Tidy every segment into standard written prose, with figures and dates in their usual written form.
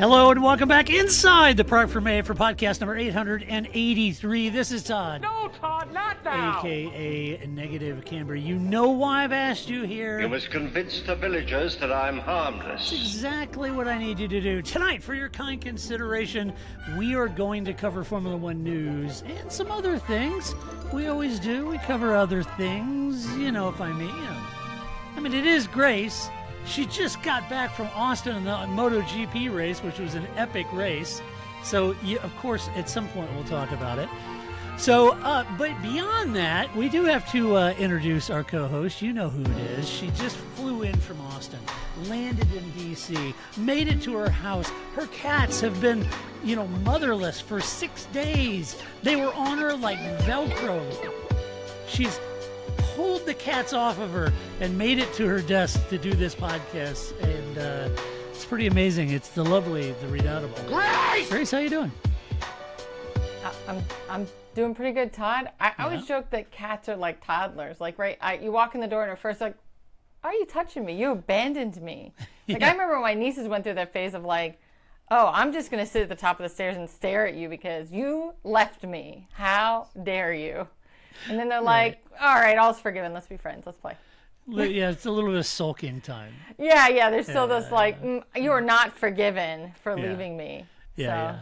Hello and welcome back inside the Park for May for podcast number 883. This is Todd. No, Todd, not now. AKA Negative Camber. You know why I've asked you here. You must convince the villagers that I'm harmless. That's exactly what I need you to do. Tonight, for your kind consideration, we are going to cover Formula One news and some other things. We always do. We cover other things, you know, if I may. I mean, it is Grace. She just got back from Austin in the MotoGP race, which was an epic race. So, of course, at some point we'll talk about it. So, but beyond that, we do have to introduce our co-host. You know who it is. She just flew in from Austin, landed in D.C., made it to her house. Her cats have been, motherless for 6 days. They were on her like Velcro. She's pulled the cats off of her and made it to her desk to do this podcast, and it's pretty amazing. It's the lovely, the redoubtable Grace. How you doing? I'm doing pretty good, Todd. I always joke that cats are like toddlers. Like, you walk in the door and at first like, are you touching me? You abandoned me. Like, I remember when my nieces went through that phase of like, oh, I'm just going to sit at the top of the stairs and stare at you because you left me. How dare you? And then they're like, all right, all's forgiven. Let's be friends. Let's play. Yeah, it's a little bit of sulking time. Yeah. There's still this like, you are not forgiven for leaving me. Yeah.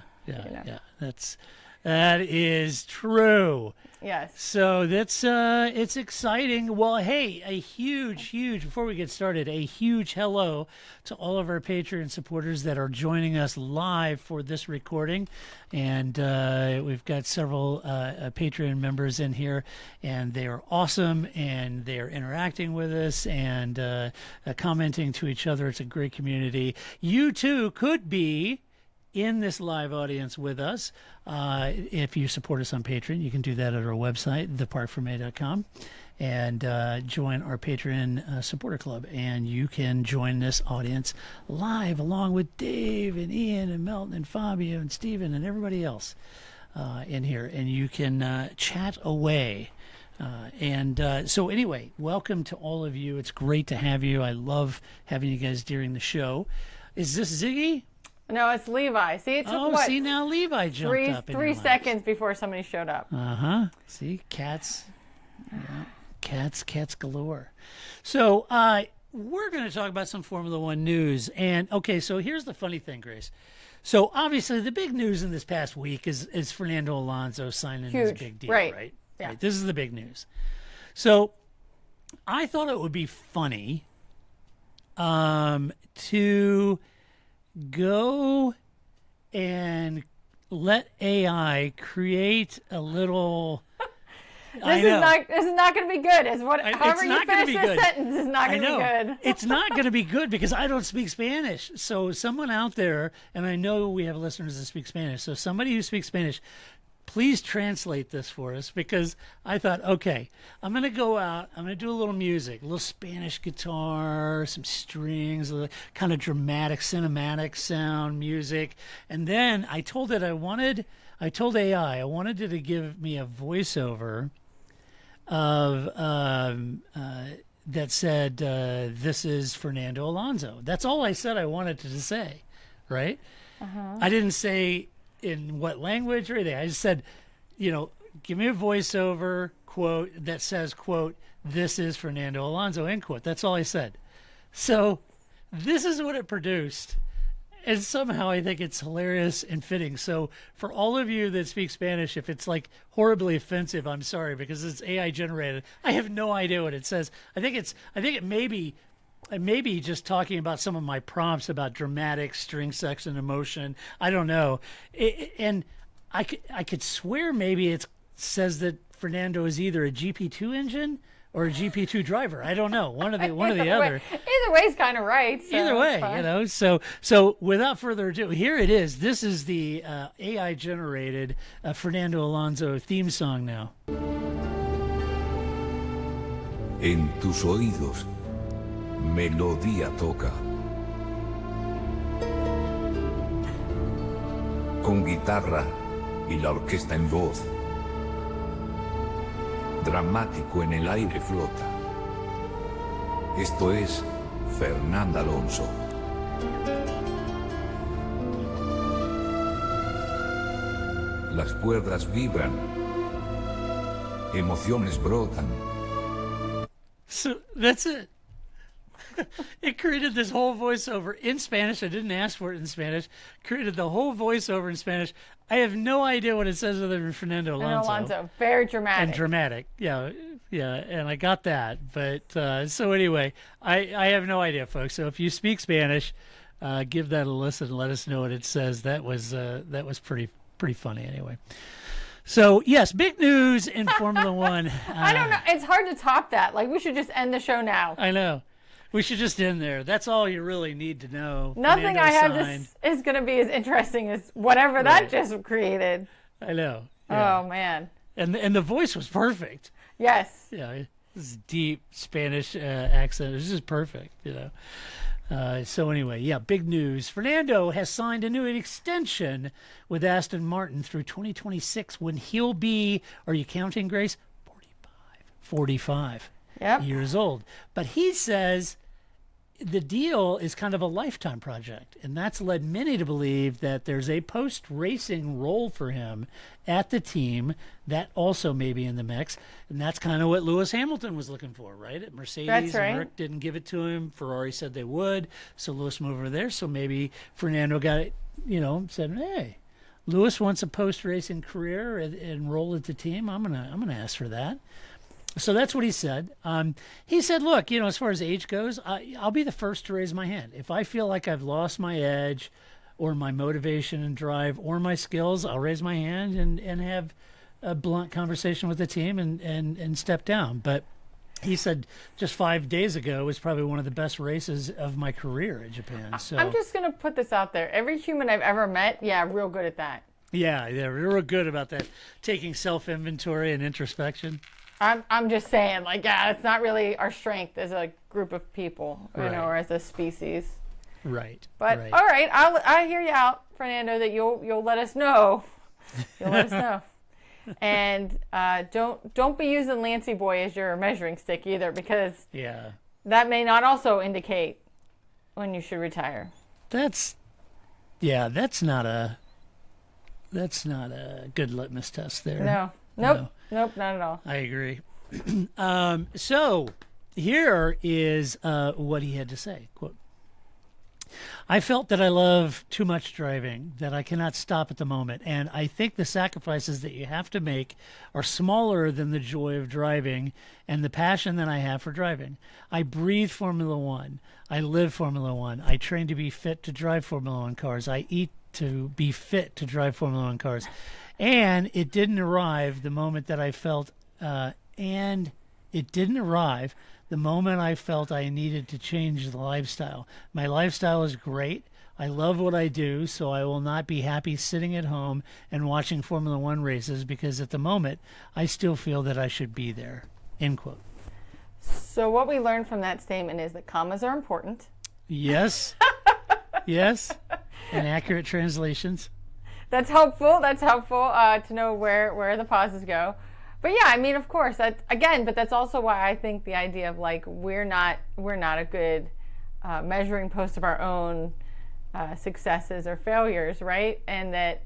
That is true. Yes. So that's it's exciting. Well, hey, a huge before we get started, a huge hello to all of our Patreon supporters that are joining us live for this recording, and we've got several Patreon members in here, and they are awesome, and they are interacting with us and commenting to each other. It's a great community. You too could be in this live audience with us. If you support us on Patreon, you can do that at our website, theparkformay.com, and join our Patreon supporter club. And you can join this audience live along with Dave and Ian and Melton and Fabio and Steven and everybody else in here. And you can chat away. So anyway, welcome to all of you. It's great to have you. I love having you guys during the show. Is this Ziggy? No, it's Levi. See, it took see, now Levi jumped up. Three seconds before somebody showed up. See, cats. Yeah. Cats galore. So we're going to talk about some Formula One news. And, okay, so here's the funny thing, Grace. So, obviously, the big news in this past week is Fernando Alonso signing this big deal, right? Yeah. Right? This is the big news. So, I thought it would be funny to go and let AI create a little. This is not going to be good. However you finish this sentence is not going to be good. It's not going to be good because I don't speak Spanish. So someone out there, and I know we have listeners that speak Spanish. So somebody who speaks Spanish, please translate this for us, because I thought, okay, I'm going to go out, I'm going to do a little music, a little Spanish guitar, some strings, a kind of dramatic, cinematic sound music. And then I told AI, I wanted it to give me a voiceover of that said, this is Fernando Alonso. That's all I said I wanted it to say, right? I didn't say in what language or anything. I just said, give me a voiceover quote that says, quote, this is Fernando Alonso, end quote. That's all I said. So this is what it produced. And somehow I think it's hilarious and fitting. So for all of you that speak Spanish, if it's like horribly offensive, I'm sorry, because it's AI generated. I have no idea what it says. I think it may be just talking about some of my prompts about dramatic string section emotion. I don't know. And I could swear maybe it says that Fernando is either a GP2 engine or a GP2 driver. I don't know. One or the other. Either way is kind of right. So either way, So without further ado, here it is. This is the AI generated Fernando Alonso theme song now. En tus oídos, melodía toca. Con guitarra y la orquesta en voz. Dramático en el aire flota. Esto es Fernando Alonso. Las cuerdas vibran. Emociones brotan. So that's it. It created this whole voiceover in Spanish. I didn't ask for it in Spanish. Created the whole voiceover in Spanish. I have no idea what it says other than Fernando Alonso. Very dramatic. And dramatic. Yeah, and I got that. But so anyway, I have no idea, folks. So if you speak Spanish, give that a listen and let us know what it says. That was pretty funny anyway. So, yes, big news in Formula One. I don't know. It's hard to top that. Like, we should just end the show now. I know. We should just end there. That's all you really need to know. Nothing I have is going to be as interesting as whatever that just created. I know. Yeah. Oh, man. And the voice was perfect. Yes. Yeah, this deep Spanish accent. It was just perfect, So anyway, yeah, big news. Fernando has signed a new extension with Aston Martin through 2026 when he'll be, are you counting, Grace? 45 years old. But he says the deal is kind of a lifetime project, and that's led many to believe that there's a post-racing role for him at the team that also may be in the mix, and that's kind of what Lewis Hamilton was looking for, right? At Mercedes, that's right. Merck didn't give it to him. Ferrari said they would, so Lewis moved over there. So maybe Fernando got it, said, hey, Lewis wants a post-racing career and role at the team. I'm gonna ask for that. So that's what he said. He said, look, as far as age goes, I'll be the first to raise my hand. If I feel like I've lost my edge or my motivation and drive or my skills, I'll raise my hand and have a blunt conversation with the team and step down. But he said just 5 days ago was probably one of the best races of my career in Japan. So I'm just going to put this out there. Every human I've ever met, real good at that. Yeah, real good about that, taking self-inventory and introspection. I'm just saying, it's not really our strength as a group of people, or as a species. Right. But all right, I hear you out, Fernando. That you'll let us know. You'll let us know. And don't be using Lancey Boy as your measuring stick either, because that may not also indicate when you should retire. That's not a good litmus test there. No. Nope, not at all. I agree. So here is what he had to say. Quote, I felt that I love too much driving, that I cannot stop at the moment, and I think the sacrifices that you have to make are smaller than the joy of driving and the passion that I have for driving. I breathe Formula One. I live Formula One. I train to be fit to drive Formula One cars. I eat to be fit to drive Formula One cars. And it didn't arrive the moment that I felt, I needed to change the lifestyle. My lifestyle is great. I love what I do, so I will not be happy sitting at home and watching Formula One races because at the moment, I still feel that I should be there. End quote. So what we learned from that statement is that commas are important. Yes. Yes. And accurate translations. That's helpful. To know where the pauses go. But yeah, I mean, of course, but that's also why I think the idea of we're not a good measuring post of our own successes or failures, right? And that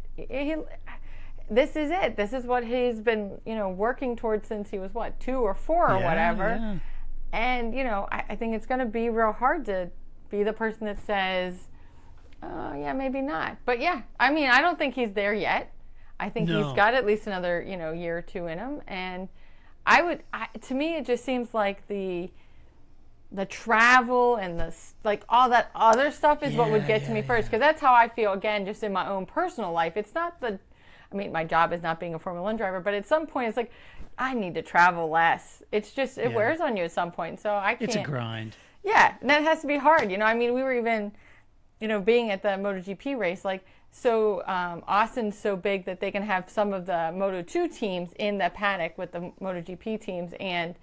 this is it. This is what he's been, working towards since he was 2 or 4 or whatever. Yeah. And I think it's going to be real hard to be the person that says, maybe not. But I mean, I don't think he's there yet. I think he's got at least another, year or 2 in him. And to me, it just seems like the travel and all that other stuff is what would get to me first. Because that's how I feel, again, just in my own personal life. It's not my job is not being a Formula One driver, but at some point it's I need to travel less. It's just, it wears on you at some point. So I can't. It's a grind. Yeah, and that has to be hard. I mean, we were even, being at the MotoGP race, Austin's so big that they can have some of the Moto2 teams in the paddock with the MotoGP teams. And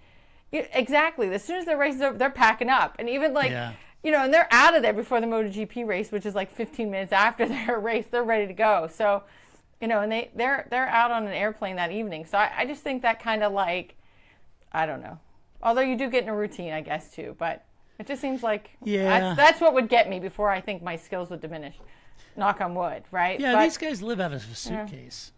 exactly, as soon as the race is over, they're packing up. And even and they're out of there before the MotoGP race, which is 15 minutes after their race, they're ready to go. So, and they're out on an airplane that evening. So I just think that kind of I don't know. Although you do get in a routine, I guess, too. But it just seems that's what would get me before I think my skills would diminish. Knock on wood, right? Yeah, these guys live out of a suitcase.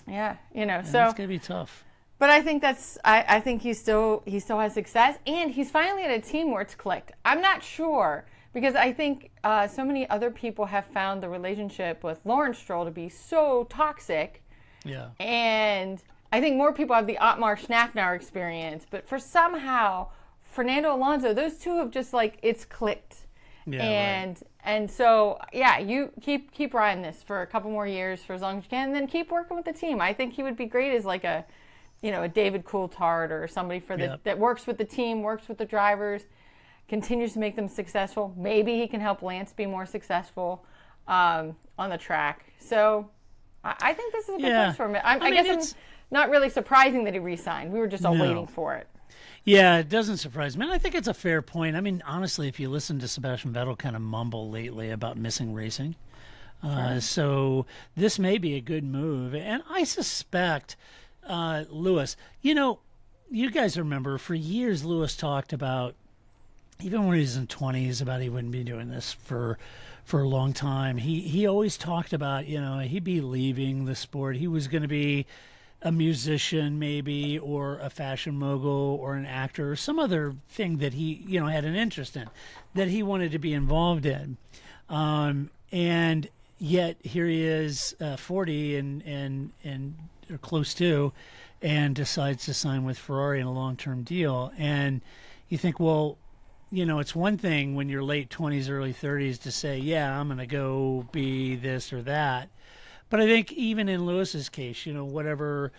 Yeah, And so it's going to be tough. But I think I think he still has success, and he's finally at a team where it's clicked. I'm not sure, because I think so many other people have found the relationship with Lawrence Stroll to be so toxic. Yeah. And I think more people have the Otmar Schnafnauer experience, but for somehow Fernando Alonso, those two have just it's clicked. Yeah, and so you keep riding this for a couple more years, for as long as you can, and then keep working with the team. I think he would be great as a David Coulthard or somebody that works with the team, works with the drivers, continues to make them successful. Maybe he can help Lance be more successful on the track. So I think this is a good place for him. I guess it's not really surprising that he re-signed. We were just all waiting for it. Yeah, it doesn't surprise me. And I think it's a fair point. I mean, honestly, if you listen to Sebastian Vettel kind of mumble lately about missing racing, so this may be a good move. And I suspect Lewis, you guys remember for years Lewis talked about, even when he was in 20s, about he wouldn't be doing this for a long time. He always talked about, he'd be leaving the sport. He was going to be a musician maybe, or a fashion mogul, or an actor, or some other thing that he had an interest in, that he wanted to be involved in, and yet here he is, 40 and or close to, and decides to sign with Ferrari in a long-term deal. And you think, well, it's one thing when you're late 20s, early 30s to say, yeah, I'm going to go be this or that. But I think even in Lewis's case, whatever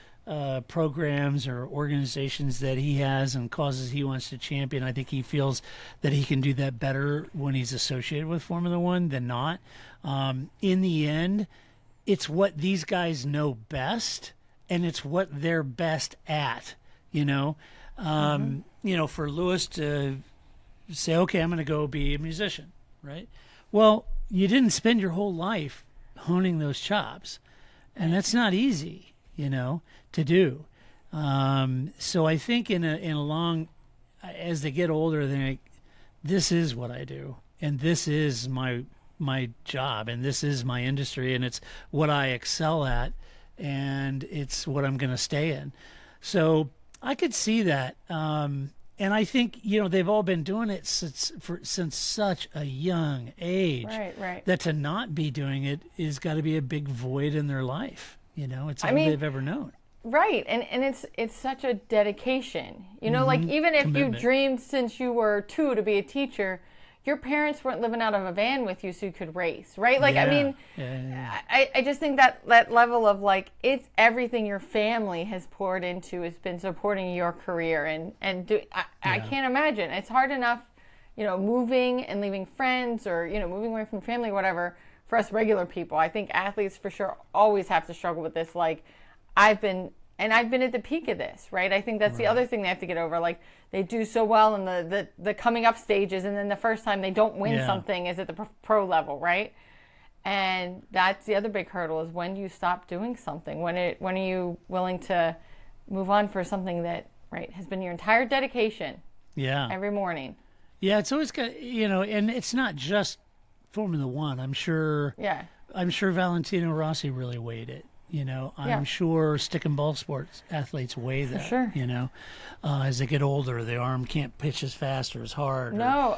programs or organizations that he has and causes he wants to champion, I think he feels that he can do that better when he's associated with Formula One than not. In the end, it's what these guys know best, and it's what they're best at. For Lewis to say, okay, I'm going to go be a musician, right? Well, you didn't spend your whole life honing those chops, and that's not easy, to do. So I think in a long, as they get older, they're like, this is what I do, and this is my job, and this is my industry, and it's what I excel at, and it's what I'm going to stay in. So I could see that. And I think, they've all been doing it since such a young age. Right. That to not be doing it is got to be a big void in their life. It's all they've ever known. Right. And it's such a dedication. Even if you dreamed since you were 2 to be a teacher, your parents weren't living out of a van with you so you could race, right? I just think that level of it's everything your family has poured into, has been supporting your career, I can't imagine. It's hard enough, moving and leaving friends, or moving away from family, whatever. For us regular people, I think athletes for sure always have to struggle with this. I've been at the peak of this, right? I think that's the other thing they have to get over. They do so well in the coming up stages, and then the first time they don't win something is at the pro level, right? And that's the other big hurdle, is when do you stop doing something? When are you willing to move on for something that has been your entire dedication? Yeah. Every morning. Yeah, it's always got, and it's not just Formula One. I'm sure Valentino Rossi really weighed it. I'm sure stick and ball sports athletes weigh that. For sure. As they get older, their arm can't pitch as fast or as hard. No,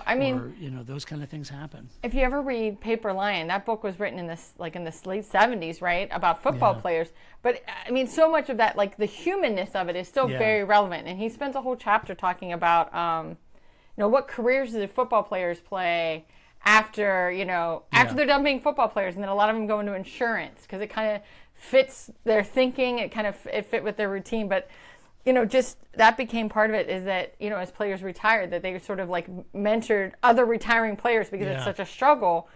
those kind of things happen. If you ever read Paper Lion, that book was written in the late 70s, right, about football players. But so much of that, the humanness of it, is still very relevant. And he spends a whole chapter talking about, what careers do football players play after they're done being football players, and then a lot of them go into insurance because it kind of fits their thinking. It fit with their routine. But just that became part of it, is that as players retired, that they sort of mentored other retiring players, because it's such a struggle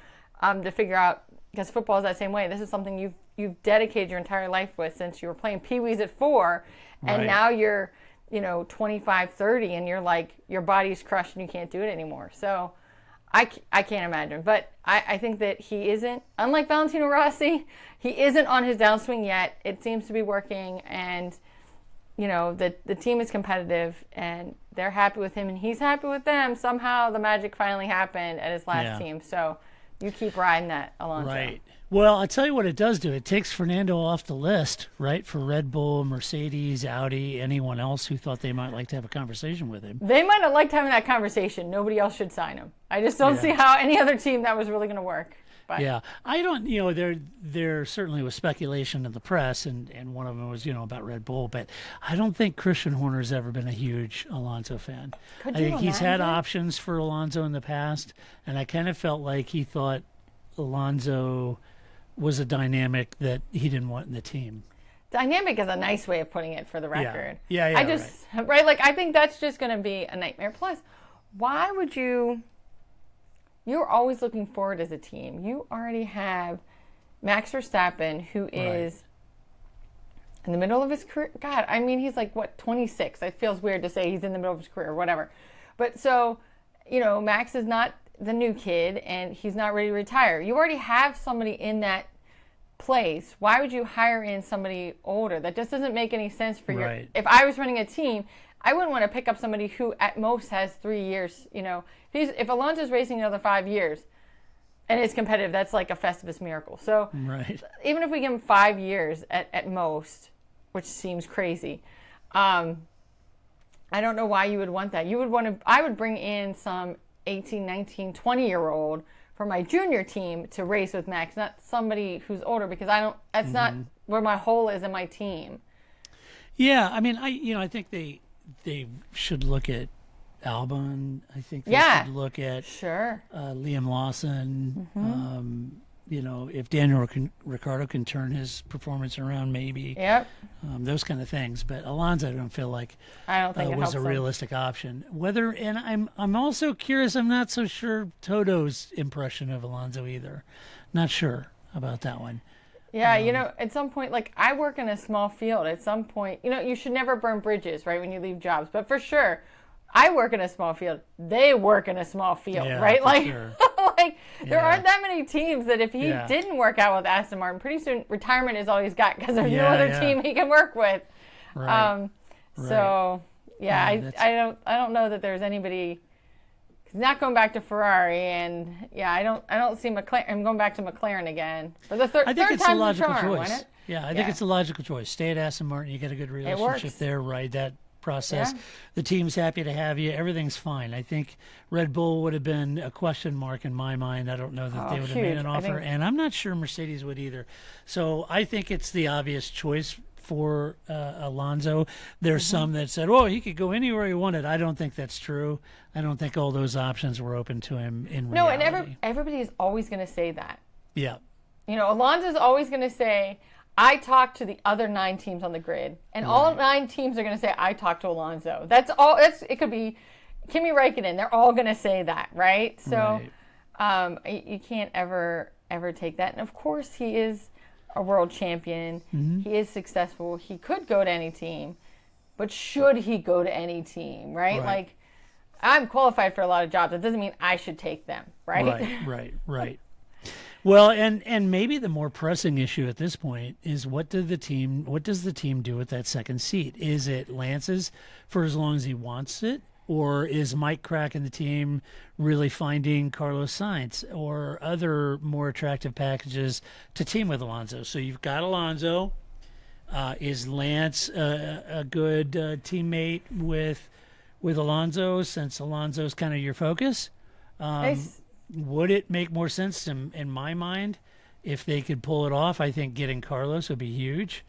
to figure out, because football is that same way. This is something you've dedicated your entire life with since you were playing pee-wees at 4, and now you're 25, 30, and you're your body's crushed and you can't do it anymore. So I can't imagine. But I think that he isn't, unlike Valentino Rossi, he isn't on his downswing yet. It seems to be working, and the team is competitive, and they're happy with him, and he's happy with them. Somehow the magic finally happened at his last team. So You keep riding that, Alonso. Right. Well, I'll tell you what it does do. It takes Fernando off the list, right, for Red Bull, Mercedes, Audi, anyone else who thought they might like to have a conversation with him. They might have liked having that conversation. Nobody else should sign him. I just don't see how any other team that was really going to work. But. Yeah. I don't, there certainly was speculation in the press, and one of them was, about Red Bull, but I don't think Christian Horner's ever been a huge Alonso fan. I think he's had options for Alonso in the past, and I kind of felt like he thought Alonso was a dynamic that he didn't want in the team. Dynamic is a nice way of putting it, for the record. Yeah, I just, right, like, I think that's just going to be a nightmare. Plus, why would you're always looking forward as a team. You already have Max Verstappen, who is in the middle of his career. God, I mean, he's like, 26? It feels weird to say he's in the middle of his career or whatever. But so, Max is not the new kid, and he's not ready to retire. You already have somebody in that place. Why would you hire in somebody older? That just doesn't make any sense for your. If I was running a team, I wouldn't want to pick up somebody who at most has 3 years. If Alonso's racing another 5 years and is competitive, that's like a Festivus miracle. So even if we give him 5 years at most, which seems crazy, I don't know why you would want that. I would bring in some 18, 19, 20-year-old for my junior team to race with Max, not somebody who's older, because that's not where my hole is in my team. Yeah, I mean, I think they should look at Albon. I think they should look at Liam Lawson. If Daniel Ricciardo can turn his performance around, maybe. Yep. Those kind of things. But Alonso, I don't feel like was a realistic option. I'm also curious. I'm not so sure Toto's impression of Alonso either. Not sure about that one. Yeah, at some point, like, I work in a small field. At some point, you should never burn bridges, right, when you leave jobs. But for sure, I work in a small field. They work in a small field, right? Like, sure. There aren't that many teams that if he didn't work out with Aston Martin, pretty soon retirement is all he's got, because there's no other team he can work with. Right. So, I don't know that there's anybody. He's not going back to Ferrari, and I don't see McLaren. I'm going back to McLaren again for the third time. I think it's a logical choice. I think it's a logical choice. Stay at Aston Martin. You get a good relationship there, right? That process. The team's happy to have you. Everything's fine. I think Red Bull would have been a question mark in my mind. I don't know that they would have made an offer, and I'm not sure Mercedes would either. So I think it's the obvious choice for Alonso. There's some that said, he could go anywhere he wanted. I don't think that's true. I don't think all those options were open to him in reality. No, and everybody is always going to say that. Yeah. Alonso's always going to say, I talked to the other 9 teams on the grid, and all 9 teams are going to say, I talked to Alonso. That's all. It could be Kimi Räikkönen. They're all going to say that, right? So you can't ever take that. And of course, he is a world champion. He is successful. He could go to any team, but should he go to any team, right? Like, I'm qualified for a lot of jobs. It doesn't mean I should take them, right? Right. Well, and maybe the more pressing issue at this point is what does the team do with that second seat? Is it Lance's for as long as he wants it, or is Mike Crack and the team really finding Carlos Sainz or other more attractive packages to team with Alonso? So you've got Alonso. Is Lance a good teammate with Alonso, since Alonso's kind of your focus? Would it make more sense in my mind if they could pull it off? I think getting Carlos would be huge.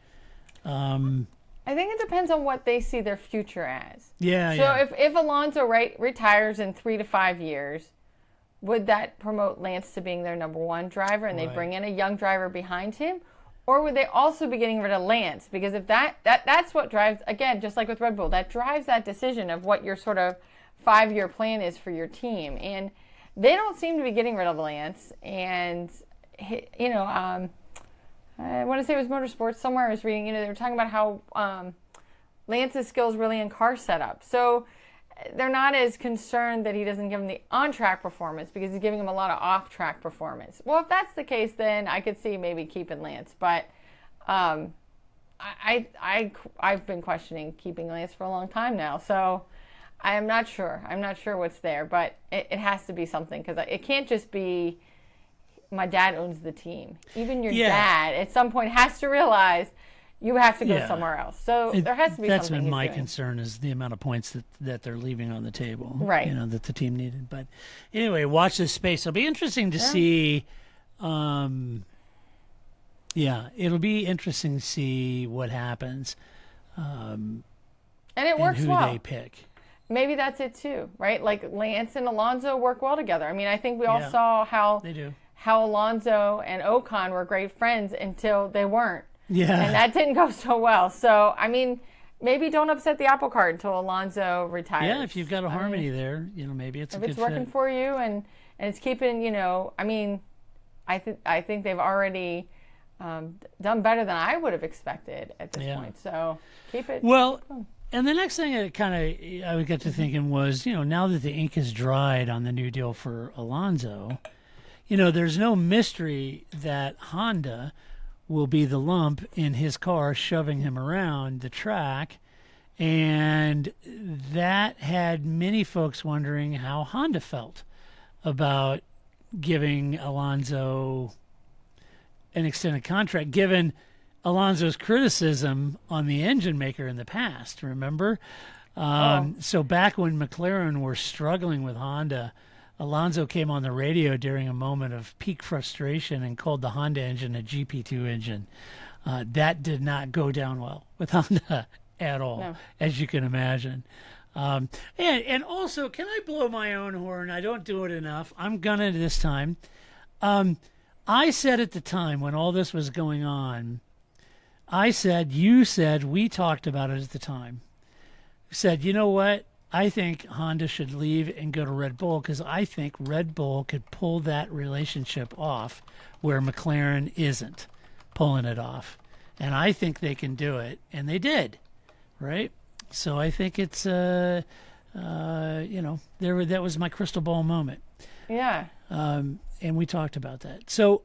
I think it depends on what they see their future as. So if Alonso retires in 3 to 5 years, would that promote Lance to being their number 1 driver, and they bring in a young driver behind him? Or would they also be getting rid of Lance? Because if that's what drives, again, just like with Red Bull, that drives that decision of what your sort of 5-year plan is for your team. And they don't seem to be getting rid of Lance. And, I want to say it was Motorsports. Somewhere I was reading, they were talking about how Lance's skills really in car setup. So they're not as concerned that he doesn't give them the on-track performance, because he's giving them a lot of off-track performance. Well, if that's the case, then I could see maybe keeping Lance. But I've been questioning keeping Lance for a long time now. So I'm not sure. I'm not sure what's there, but it has to be something, because it can't just be my dad owns the team. Even your Yeah. dad at some point has to realize you have to go Yeah. somewhere else. So there has to be That's something been my he's doing. concern, is the amount of points that they're leaving on the table. Right. You know, that the team needed. But anyway, watch this space. It'll be interesting to see. It'll be interesting to see what happens. And it works and who well. they pick. Maybe that's it too, right? Like Lance and Alonso work well together. I mean, I think we all Yeah. saw how They do. Alonso and Ocon were great friends until they weren't. Yeah. And that didn't go so well. So, I mean, maybe don't upset the apple cart until Alonso retires. Yeah, if you've got a harmony there, you know, maybe it's a if good it's working fit. for you and it's keeping, you know, I mean, I think they've already done better than I would have expected at this point. So keep it. Well, and the next thing I would get to thinking was, you know, now that the ink has dried on the new deal for Alonso, you know, there's no mystery that Honda will be the lump in his car shoving him around the track. And that had many folks wondering how Honda felt about giving Alonso an extended contract, given Alonso's criticism on the engine maker in the past, remember? So back when McLaren were struggling with Honda, Alonso came on the radio during a moment of peak frustration and called the Honda engine a GP2 engine. That did not go down well with Honda at all, as you can imagine. And also, can I blow my own horn? I don't do it enough. I'm gonna this time. I said at the time when all this was going on, you said, we talked about it at the time. Said, you know what? I think Honda should leave and go to Red Bull because I think Red Bull could pull that relationship off where McLaren isn't pulling it off. And I think they can do it. And they did, right? So I think it's, that was my crystal ball moment. Yeah. And we talked about that. So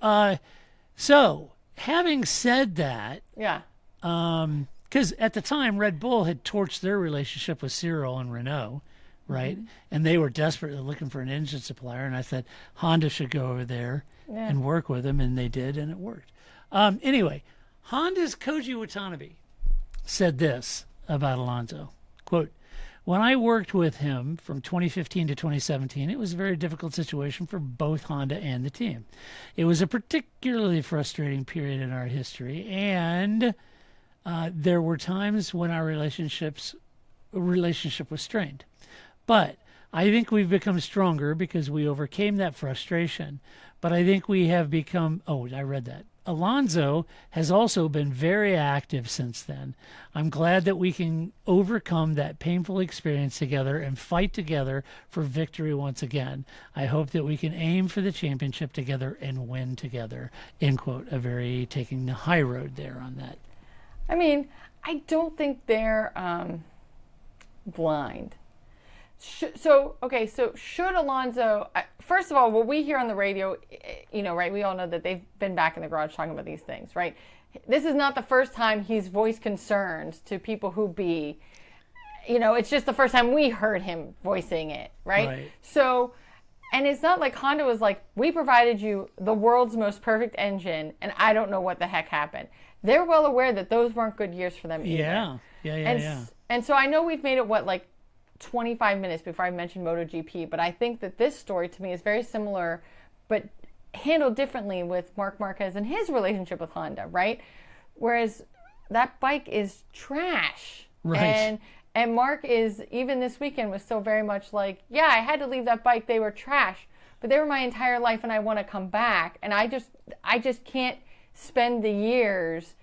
having said that, Yeah. because at the time Red Bull had torched their relationship with Cyril and Renault, right? And they were desperately looking for an engine supplier. And I said Honda should go over there and work with them, and they did, and it worked. Anyway, Honda's Koji Watanabe said this about Alonso, quote, "When I worked with him from 2015 to 2017, it was a very difficult situation for both Honda and the team. It was a particularly frustrating period in our history, and there were times when our relationship was strained. But I think we've become stronger because we overcame that frustration. But I think we have become..." Oh, I read that. "Alonso has also been very active since then. I'm glad that we can overcome that painful experience together and fight together for victory once again. I hope that we can aim for the championship together and win together." End quote. A very taking the high road there on that. I mean, I don't think they're blind. So should Alonso, first of all, what we hear on the radio, you know, right, we all know that they've been back in the garage talking about these things, right? This is not the first time he's voiced concerns to people who be, you know, it's just the first time we heard him voicing it, right? So, and it's not like Honda was like, we provided you the world's most perfect engine, and I don't know what the heck happened. They're well aware that those weren't good years for them either. Yeah. And so I know we've made it, 25 minutes before I mentioned MotoGP, but I think that this story to me is very similar, but handled differently with Marc Marquez and his relationship with Honda, right? Whereas that bike is trash. Right. And Mark is, even this weekend, was still very much like, yeah, I had to leave that bike. They were trash, but they were my entire life and I want to come back. And I just can't spend the years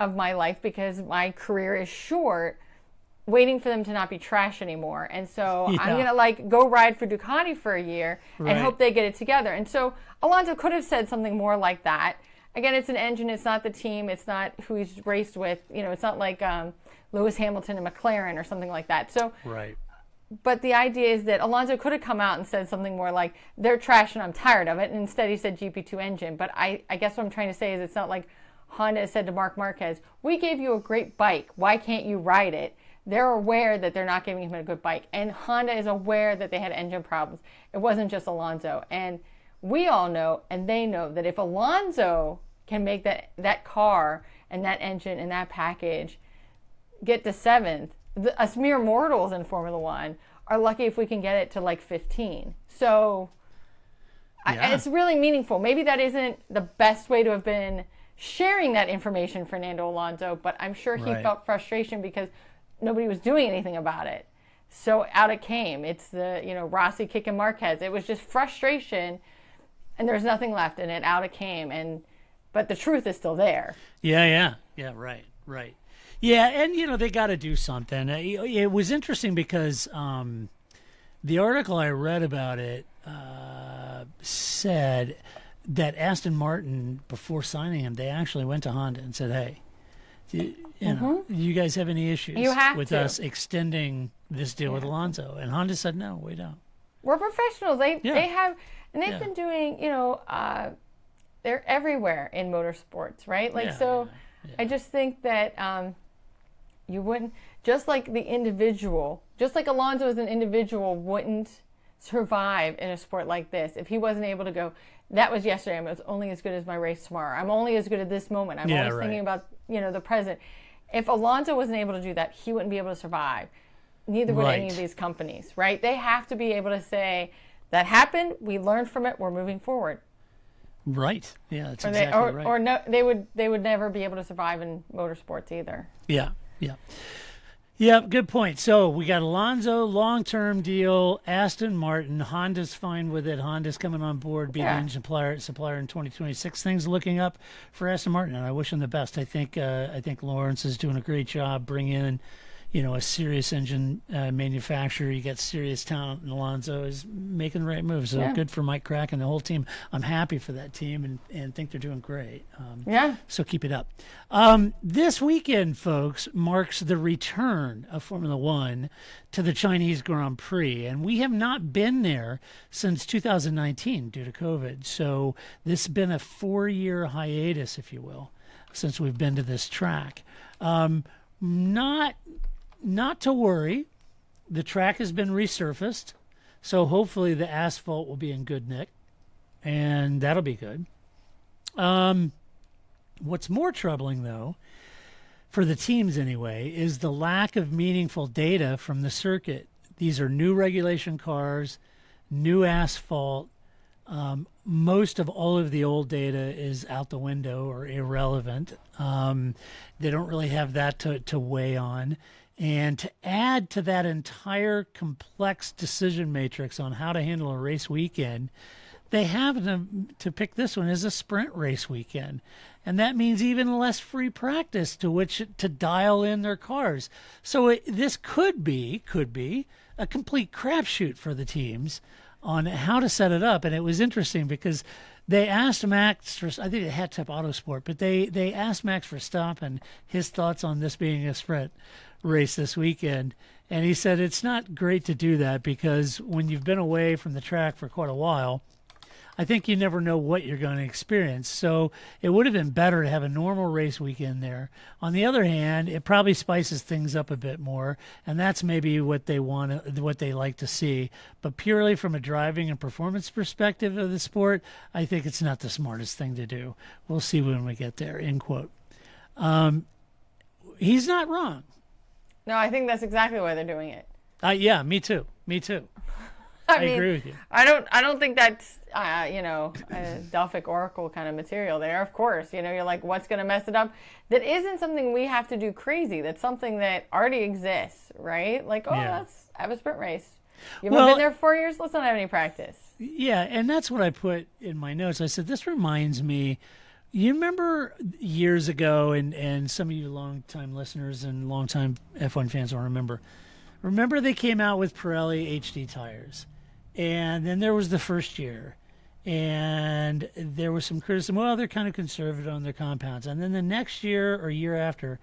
of my life because my career is short waiting for them to not be trash anymore. And so I'm going to go ride for Ducati for a year and hope they get it together. And so Alonso could have said something more like that. Again, it's an engine. It's not the team. It's not who he's raced with. You know, it's not like Lewis Hamilton and McLaren or something like that. So, but the idea is that Alonso could have come out and said something more like, they're trash and I'm tired of it. And instead he said GP2 engine. But I guess what I'm trying to say is it's not like Honda said to Marc Marquez, we gave you a great bike. Why can't you ride it? They're aware that they're not giving him a good bike. And Honda is aware that they had engine problems. It wasn't just Alonso. And we all know, and they know, that if Alonso can make that car and that engine and that package get to 7th, us mere mortals in Formula One are lucky if we can get it to like 15. So it's really meaningful. Maybe that isn't the best way to have been sharing that information, Fernando Alonso, but I'm sure he felt frustration because nobody was doing anything about it. So out it came. It's the, Rossi kicking Marquez. It was just frustration, and there's nothing left, and out it came. But the truth is still there. Yeah, right. Yeah, and, they got to do something. It was interesting because the article I read about it said that Aston Martin, before signing him, they actually went to Honda and said, hey, you guys have any issues with us extending this deal with Alonso? And Honda said, no, we don't. We're professionals. They have, and they've been doing, they're everywhere in motorsports, right? I just think that you wouldn't, just like Alonso as an individual wouldn't survive in a sport like this if he wasn't able to go, that was yesterday, I'm only as good as my race tomorrow. I'm only as good at this moment. I'm always thinking about, the present. If Alonso wasn't able to do that, he wouldn't be able to survive. Neither would any of these companies, right? They have to be able to say, that happened, we learned from it, we're moving forward. Right. Yeah, that's exactly right. Or no, they would never be able to survive in motorsports either. Yeah. Yeah, good point. So we got Alonso, long-term deal, Aston Martin, Honda's fine with it. Honda's coming on board, being engine supplier in 2026. Things looking up for Aston Martin, and I wish them the best. I think Lawrence is doing a great job bringing in, a serious engine manufacturer. You got serious talent, and Alonso is making the right moves. So good for Mike Crack and the whole team. I'm happy for that team and think they're doing great. So keep it up. This weekend, folks, marks the return of Formula One to the Chinese Grand Prix, and we have not been there since 2019 due to COVID. So this has been a 4-year hiatus, if you will, since we've been to this track. Not to worry, the track has been resurfaced, so hopefully the asphalt will be in good nick, and that'll be good. What's more troubling, though, for the teams anyway, is the lack of meaningful data from the circuit. These are new regulation cars, new asphalt. Most of all of the old data is out the window or irrelevant. They don't really have that to weigh on. And to add to that entire complex decision matrix on how to handle a race weekend, they have to pick this one as a sprint race weekend. And that means even less free practice to which to dial in their cars. So this could be a complete crapshoot for the teams on how to set it up. And it was interesting because they asked Max for, I think it had Tip Autosport, but they asked Max Verstappen his thoughts on this being a sprint race this weekend. And he said it's not great to do that because when you've been away from the track for quite a while, I think you never know what you're going to experience. So it would have been better to have a normal race weekend there. On the other hand, it probably spices things up a bit more, and that's maybe what they want, what they like to see. But purely from a driving and performance perspective of the sport, I think it's not the smartest thing to do. We'll see when we get there, end quote. He's not wrong. No, I think that's exactly why they're doing it. Yeah, me too. I mean, agree with you. I don't think that's a Delphic Oracle kind of material there. Of course, you're like, what's going to mess it up? That isn't something we have to do crazy. That's something that already exists, right? Like, let's have a sprint race. You've been there 4 years. Let's not have any practice. Yeah, and that's what I put in my notes. I said this reminds me. You remember years ago, and some of you longtime listeners and longtime F1 fans will remember. Remember they came out with Pirelli HD tires. And then there was the first year, and there was some criticism. Well, they're kind of conservative on their compounds. And then the next year or year after,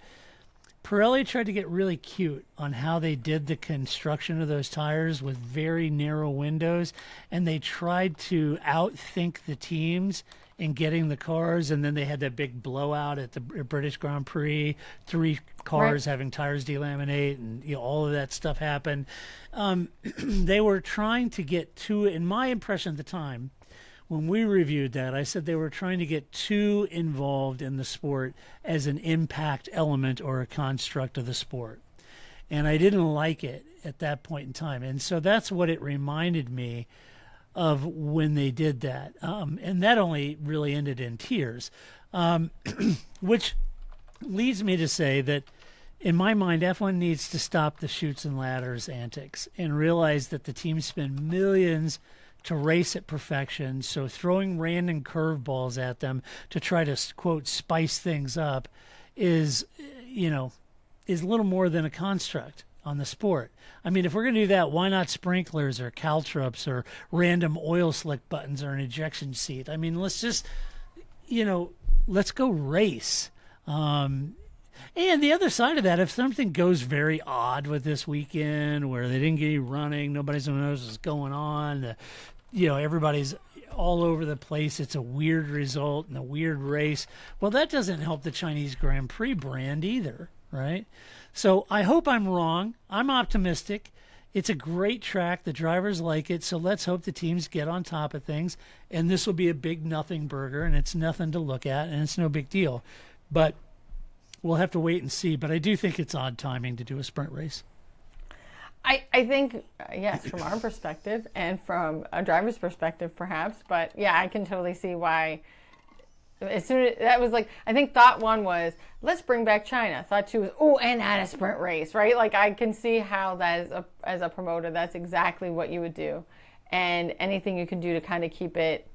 Pirelli tried to get really cute on how they did the construction of those tires with very narrow windows, and they tried to outthink the teams in getting the cars, and then they had that big blowout at the British Grand Prix, 3 cars having tires delaminate, and all of that stuff happened. They were trying to get to, in my impression at the time, when we reviewed that, I said they were trying to get too involved in the sport as an impact element or a construct of the sport. And I didn't like it at that point in time. And so that's what it reminded me of when they did that. And that only really ended in tears, which leads me to say that in my mind, F1 needs to stop the chutes and ladders antics and realize that the teams spend millions to race at perfection. So throwing random curveballs at them to try to, quote, spice things up is little more than a construct on the sport. I mean, if we're going to do that, why not sprinklers or caltrops or random oil slick buttons or an ejection seat? I mean, let's just, let's go race. And the other side of that, if something goes very odd with this weekend where they didn't get any running, nobody knows what's going on, everybody's all over the place, it's a weird result and a weird race, well, that doesn't help the Chinese Grand Prix brand either, right? So I hope I'm wrong. I'm optimistic. It's a great track. The drivers like it, so let's hope the teams get on top of things, and this will be a big nothing burger, and it's nothing to look at, and it's no big deal. But we'll have to wait and see, but I do think it's odd timing to do a sprint race. I think, yes, from our perspective and from a driver's perspective, perhaps. But, yeah, I can totally see why. As soon as that was like, I think thought one was, let's bring back China. Thought two was, and add a sprint race, right? Like, I can see how that as a promoter, that's exactly what you would do. And anything you can do to kind of keep it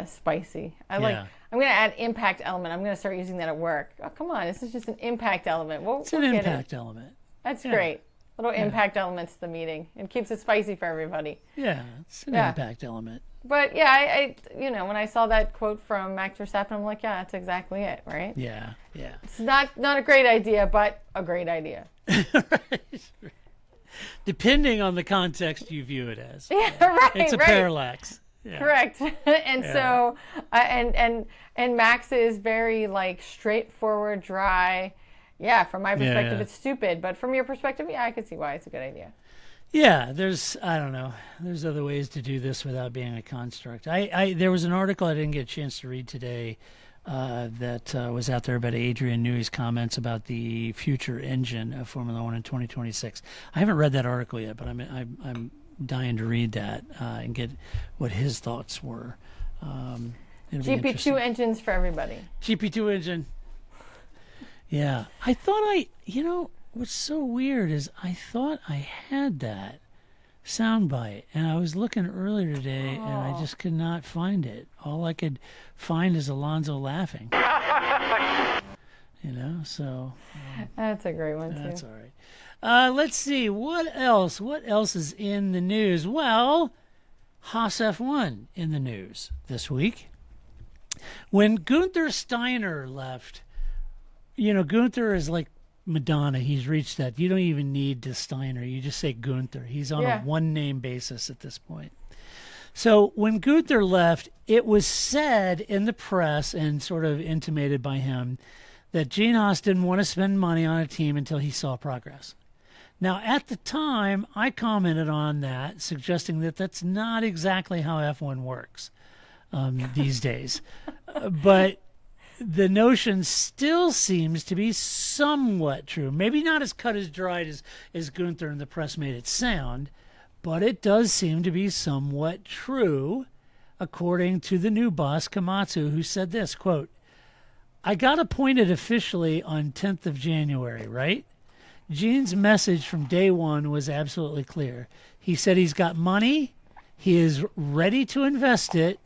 spicy. I'm going to add impact element. I'm going to start using that at work. Oh, come on. This is just an impact element. It's an impact element. That's great. Little impact elements to the meeting. It keeps it spicy for everybody. Yeah, it's an impact element. But, yeah, I when I saw that quote from Max Verstappen, I'm like, yeah, that's exactly it, right? Yeah. It's not a great idea, but a great idea. Right. Depending on the context you view it as. Yeah, right. It's a parallax. Yeah. Correct. And so, and Max is very, like, straightforward, dry. Yeah, from my perspective, it's stupid. But from your perspective, yeah, I can see why it's a good idea. Yeah, there's other ways to do this without being a construct. There was an article I didn't get a chance to read today that was out there about Adrian Newey's comments about the future engine of Formula One in 2026. I haven't read that article yet, but I'm dying to read that and get what his thoughts were. GP2 engines for everybody. GP2 engine. Yeah. I thought what's so weird is I thought I had that soundbite, and I was looking earlier today, and I just could not find it. All I could find is Alonso laughing. So... that's a great one, too. That's all right. Let's see. What else? What else is in the news? Well, Haas F1 in the news this week. When Gunther Steiner left, Gunther is like Madonna. He's reached that. You don't even need the Steiner. You just say Gunther. He's on a one-name basis at this point. So when Gunther left, it was said in the press and sort of intimated by him that Gene Haas didn't want to spend money on a team until he saw progress. Now, at the time, I commented on that, suggesting that that's not exactly how F1 works these days. But the notion still seems to be somewhat true. Maybe not as cut as dried as Gunther and the press made it sound, but it does seem to be somewhat true, according to the new boss, Komatsu, who said this, quote, I got appointed officially on 10th of January, right? Gene's message from day one was absolutely clear. He said he's got money, he is ready to invest it,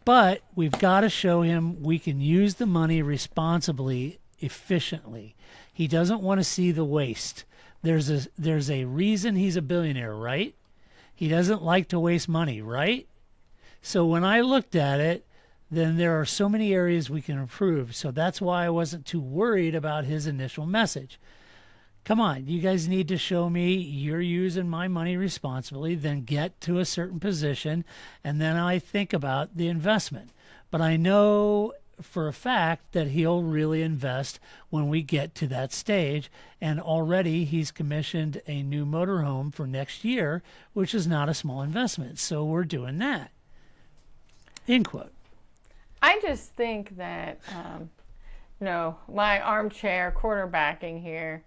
but we've got to show him we can use the money responsibly, efficiently. He doesn't want to see the waste. There's a reason he's a billionaire, right? He doesn't like to waste money, right? So when I looked at it, then there are so many areas we can improve. So that's why I wasn't too worried about his initial message. Come on, you guys need to show me you're using my money responsibly, then get to a certain position, and then I think about the investment. But I know for a fact that he'll really invest when we get to that stage, and already he's commissioned a new motorhome for next year, which is not a small investment, so we're doing that. End quote. I just think that, my armchair quarterbacking here,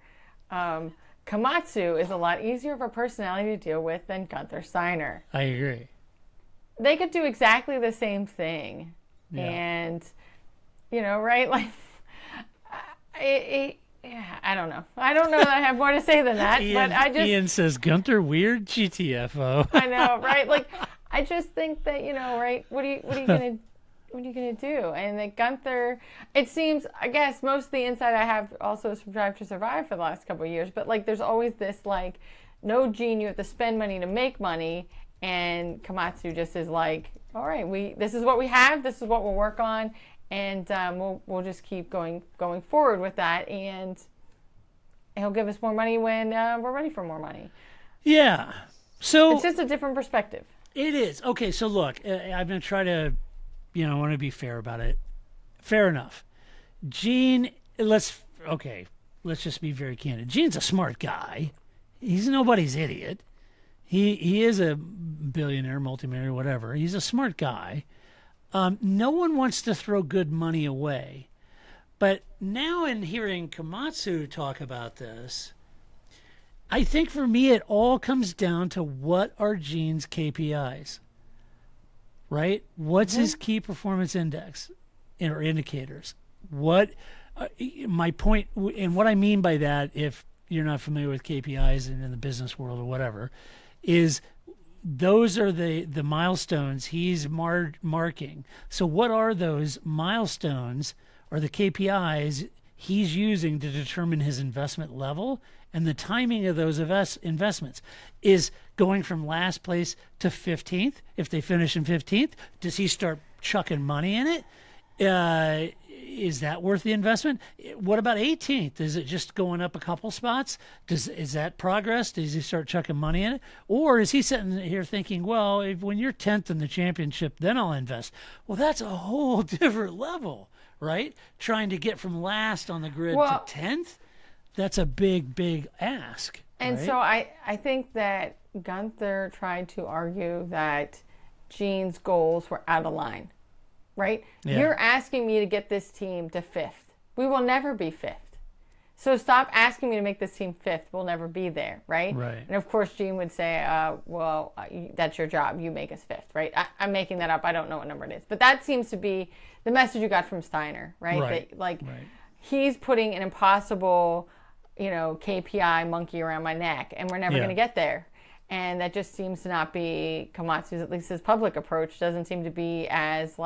Komatsu is a lot easier of a personality to deal with than Gunther Steiner. I agree. They could do exactly the same thing. Yeah. And, right? Like, I don't know. I don't know that I have more to say than that. But I just... Ian says, Gunther, weird GTFO. I know, right? Like, I just think that, right? What are you going to do? And that Gunther, it seems, I guess, most of the insight I have also is from Drive to Survive for the last couple of years. But, like, there's always this, like, no, Gene, you have to spend money to make money. And Komatsu just is like, all right, this is what we have. This is what we'll work on. And we'll just keep going forward with that. And he'll give us more money when we're ready for more money. Yeah. So it's just a different perspective. It is. Okay, so look, I'm going to try to, I want to be fair about it. Fair enough. Gene, let's just be very candid. Gene's a smart guy. He's nobody's idiot. He is a billionaire, multimillionaire, whatever. He's a smart guy. No one wants to throw good money away. But now in hearing Komatsu talk about this, I think for me it all comes down to what are Gene's KPIs, right? What's his key performance index or indicators? What my point, and what I mean by that, if you're not familiar with KPIs and in the business world or whatever, is those are the milestones he's marking. So what are those milestones or the KPIs he's using to determine his investment level and the timing of those investments? Is going from last place to 15th, if they finish in 15th, does he start chucking money in it? Is that worth the investment? What about 18th? Is it just going up a couple spots? Is that progress? Does he start chucking money in it? Or is he sitting here thinking, well, when you're 10th in the championship, then I'll invest? Well, that's a whole different level, right? Trying to get from last on the grid to 10th, that's a big, big ask. And right? so I think that Gunther tried to argue that Gene's goals were out of line. Right? Yeah. You're asking me to get this team to 5th. We will never be 5th. So stop asking me to make this team 5th. We'll never be there, right? Right. And of course, Gene would say, that's your job. You make us 5th, right? I'm making that up. I don't know what number it is. But that seems to be the message you got from Steiner, right? Right. That, he's putting an impossible, KPI monkey around my neck, and we're never going to get there. And that just seems to not be Komatsu's, at least his public approach doesn't seem to be as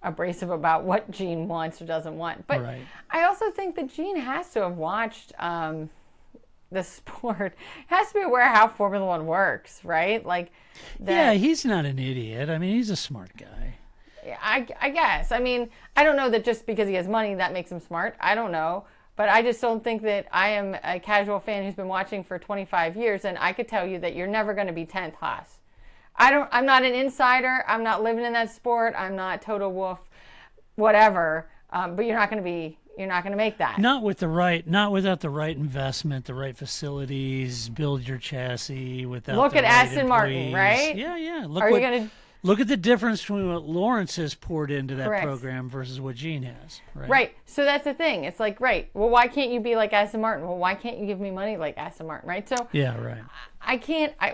abrasive about what Gene wants or doesn't want. But I also think that Gene has to have watched the sport. He has to be aware how Formula One works, right? Yeah, he's not an idiot. I mean, he's a smart guy. I guess. I mean, I don't know that just because he has money that makes him smart. I don't know. But I just don't think that I am a casual fan who's been watching for 25 years, and I could tell you that you're never going to be 10th, Haas. I'm not an insider. I'm not living in that sport. I'm not Toto Wolff, whatever. But you're not going to make that. Not without the right investment, the right facilities, build your chassis without. Look at Aston Martin, right? Yeah. Look at the difference between what Lawrence has poured into that program versus what Gene has. Right. So that's the thing. It's like, well, why can't you be like Aston Martin? Well, why can't you give me money like Aston Martin, right? So yeah, right.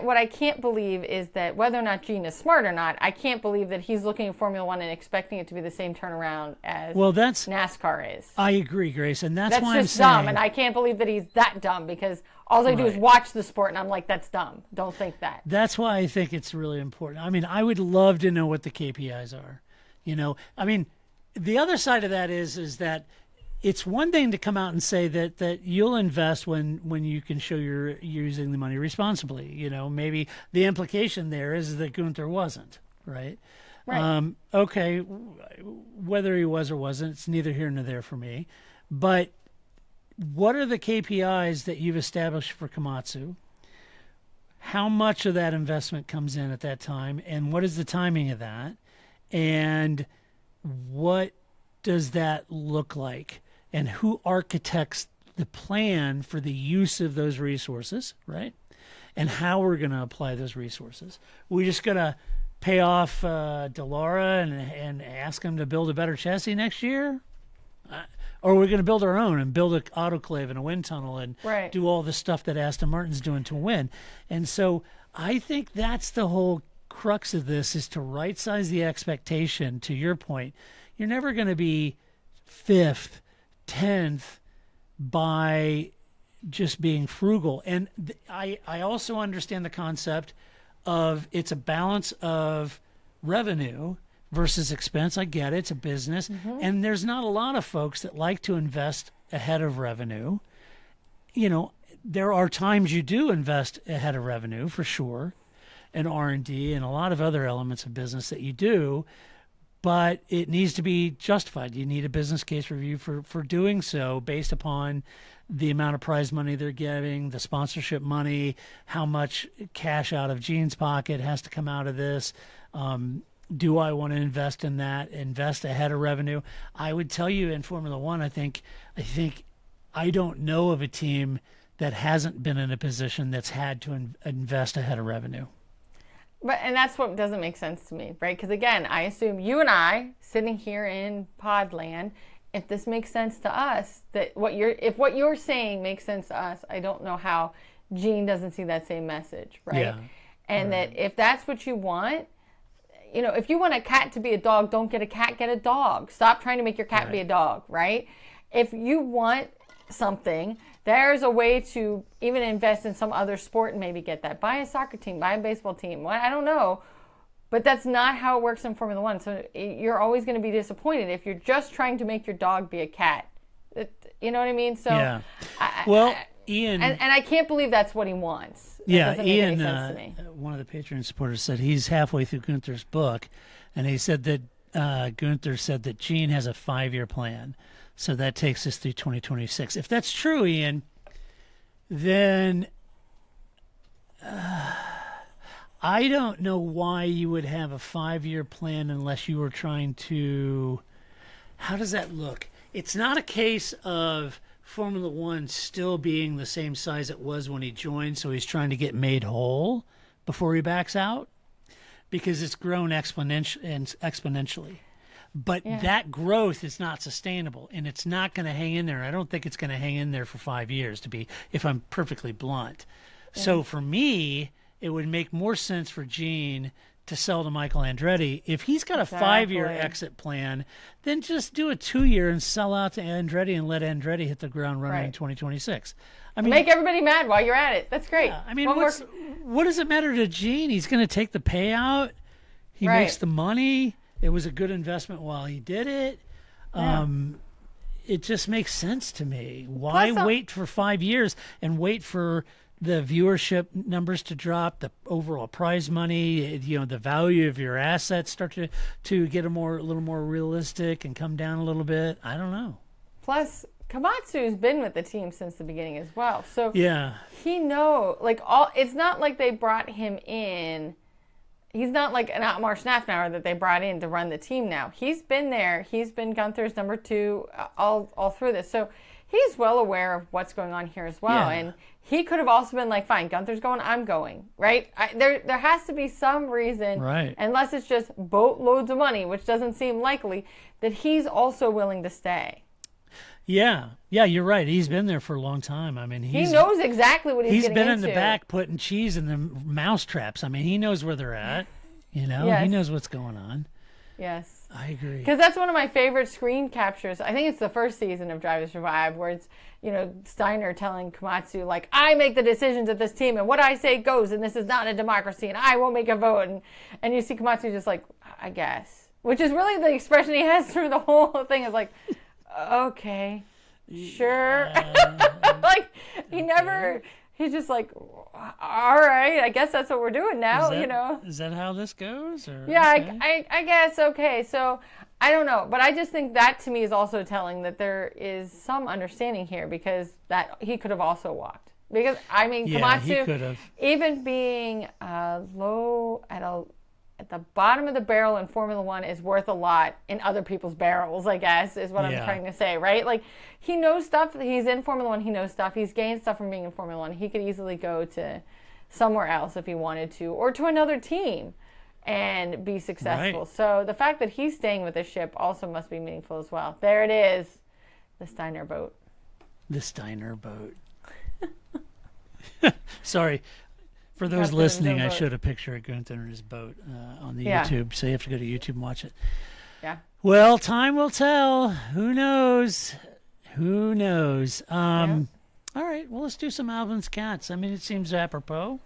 What I can't believe is that whether or not Gene is smart or not, I can't believe that he's looking at Formula One and expecting it to be the same turnaround as NASCAR is. I agree, Grace, and that's why I'm saying. That's just dumb, and I can't believe that he's that dumb because all I do is watch the sport, and I'm like, that's dumb. Don't think that. That's why I think it's really important. I mean, I would love to know what the KPIs are. I mean, the other side of that is that it's one thing to come out and say that you'll invest when you can show you're using the money responsibly. Maybe the implication there is that Gunther wasn't, right? Okay, whether he was or wasn't, it's neither here nor there for me. But what are the KPIs that you've established for Komatsu? How much of that investment comes in at that time, and what is the timing of that? And what does that look like? And who architects the plan for the use of those resources, right? and how we're going to apply those resources. We're just going to pay off Delara and ask him to build a better chassis next year? Or we're going to build our own and build an autoclave and a wind tunnel and do all the stuff that Aston Martin's doing to win. And so I think that's the whole crux of this, is to right-size the expectation. To your point, you're never going to be 5th, 10th by just being frugal. And I also understand the concept of it's a balance of revenue versus expense. I get it. It's a business. And there's not a lot of folks that like to invest ahead of revenue. You know, there are times you do invest ahead of revenue for sure, and R&D and a lot of other elements of business that you do, but it needs to be justified. You need a business case review for doing so based upon the amount of prize money they're getting, the sponsorship money, how much cash out of Gene's pocket has to come out of this. Do I want to invest in that, invest ahead of revenue? I would tell you in Formula One, I don't know of a team that hasn't been in a position that's had to invest ahead of revenue. And that's what doesn't make sense to me, right? Because again, I assume you and I sitting here in Podland, if this makes sense to us, that if what you're saying makes sense to us, I don't know how Gene doesn't see that same message, right? Yeah. And that if that's what you want, you know, if you want a cat to be a dog, don't get a cat, get a dog. Stop trying to make your cat be a dog, right? If you want something, there's a way to even invest in some other sport and maybe get that. Buy a soccer team, buy a baseball team. Well, I don't know. But that's not how it works in Formula One. So you're always going to be disappointed if you're just trying to make your dog be a cat. You know what I mean? So, yeah. Ian... And I can't believe that's what he wants. Ian, one of the Patreon supporters, said he's halfway through Gunther's book, and he said that Gunther said that Gene has a 5-year plan. So that takes us through 2026. If that's true, Ian, then I don't know why you would have a 5-year plan unless you were trying to... How does that look? It's not a case of Formula One still being the same size it was when he joined, so he's trying to get made whole before he backs out, because it's grown exponentially. But that growth is not sustainable, and it's not going to hang in there. I don't think it's going to hang in there for 5 years, if I'm perfectly blunt. Yeah. So for me, it would make more sense for Gene to sell to Michael Andretti. If he's got a 5-year exit plan, then just do a 2-year and sell out to Andretti and let Andretti hit the ground running in 2026. I mean, make everybody mad while you're at it. That's great. I mean, what does it matter to Gene? He's going to take the payout. He makes the money. It was a good investment while he did it. It just makes sense to me. Why wait for 5 years and wait for the viewership numbers to drop, the overall prize money, the value of your assets start to get a little more realistic and come down a little bit? I don't know. Plus, Komatsu's been with the team since the beginning as well. So he it's not like they brought him in. He's not like an Otmar Schnafnauer that they brought in to run the team now. He's been there. He's been Gunther's number 2 all through this. So he's well aware of what's going on here as well. Yeah. And he could have also been like, fine, Gunther's going, I'm going, right? There has to be some reason, unless it's just boatloads of money, which doesn't seem likely, that he's also willing to stay. Yeah, you're right. He's been there for a long time. I mean, he knows exactly what he's getting into. He's been in the back putting cheese in the mouse traps. I mean, he knows where they're at. He knows what's going on. Yes. I agree. Because that's one of my favorite screen captures. I think it's the first season of Drive to Survive, where it's, Steiner telling Komatsu, like, I make the decisions at this team, and what I say goes, and this is not a democracy, and I won't make a vote. And you see Komatsu just like, I guess. Which is really the expression he has through the whole thing, is like, okay, sure. Like, he's just like, all right, I guess that's what we're doing now, Is that how this goes? Or, yeah, okay. I guess, okay. So, I don't know. But I just think that, to me, is also telling that there is some understanding here, because that he could have also walked. Because, I mean, Komatsu, even being low at the bottom of the barrel in Formula One, is worth a lot in other people's barrels, I guess, is what I'm trying to say, right? Like, he knows stuff. He's in Formula One. He knows stuff. He's gained stuff from being in Formula One. He could easily go to somewhere else if he wanted to, or to another team and be successful. Right. So the fact that he's staying with the ship also must be meaningful as well. There it is, the Steiner boat. The Steiner boat. Sorry. For those Captain listening, I boat. showed a picture of Gunther and his boat on the Yeah. YouTube, so you have to go to YouTube and watch it. Yeah. Well, time will tell. Who knows? Who knows? All right, well, let's do some Alvin's Cats. I mean, it seems apropos.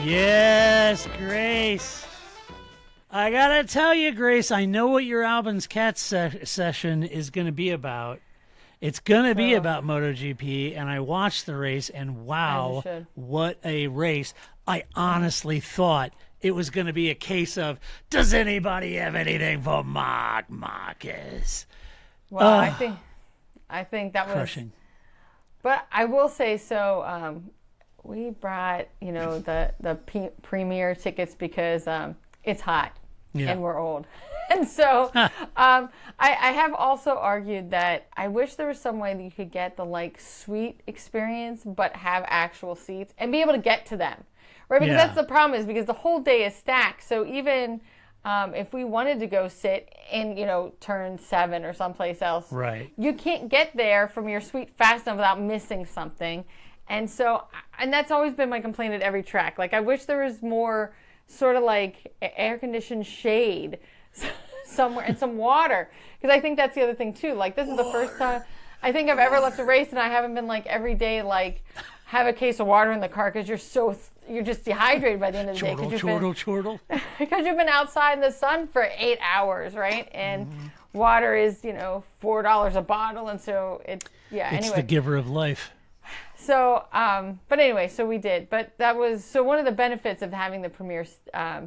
Yes, Grace. I gotta tell you, Grace, I know what your Alvin's Cats session is going to be about. It's going to be about MotoGP, and I watched the race, and wow, As you should. what a race. I honestly thought it was going to be a case of, does anybody have anything for Marc Marquez? Well, I think that was Crushing. But I will say, so we brought, the premier tickets because it's hot and we're old. And so I have also argued that I wish there was some way that you could get the suite experience but have actual seats and be able to get to them. Right? Because that's the problem, is because the whole day is stacked. So even if we wanted to go sit in, turn 7 or someplace else, Right. you can't get there from your suite fast enough without missing something. And so, and that's always been my complaint at every track. I wish there was more sort of air-conditioned shade somewhere and some water. Because I think that's the other thing, too. This is the first time I think I've ever left a race and I haven't been, every day, have a case of water in the car because you're just dehydrated by the end of the day. Chortle. Because you've been outside in the sun for 8 hours, right? And water is, $4 a bottle. And so it's the giver of life. So, but anyway, so we did. But that was, so one of the benefits of having the premier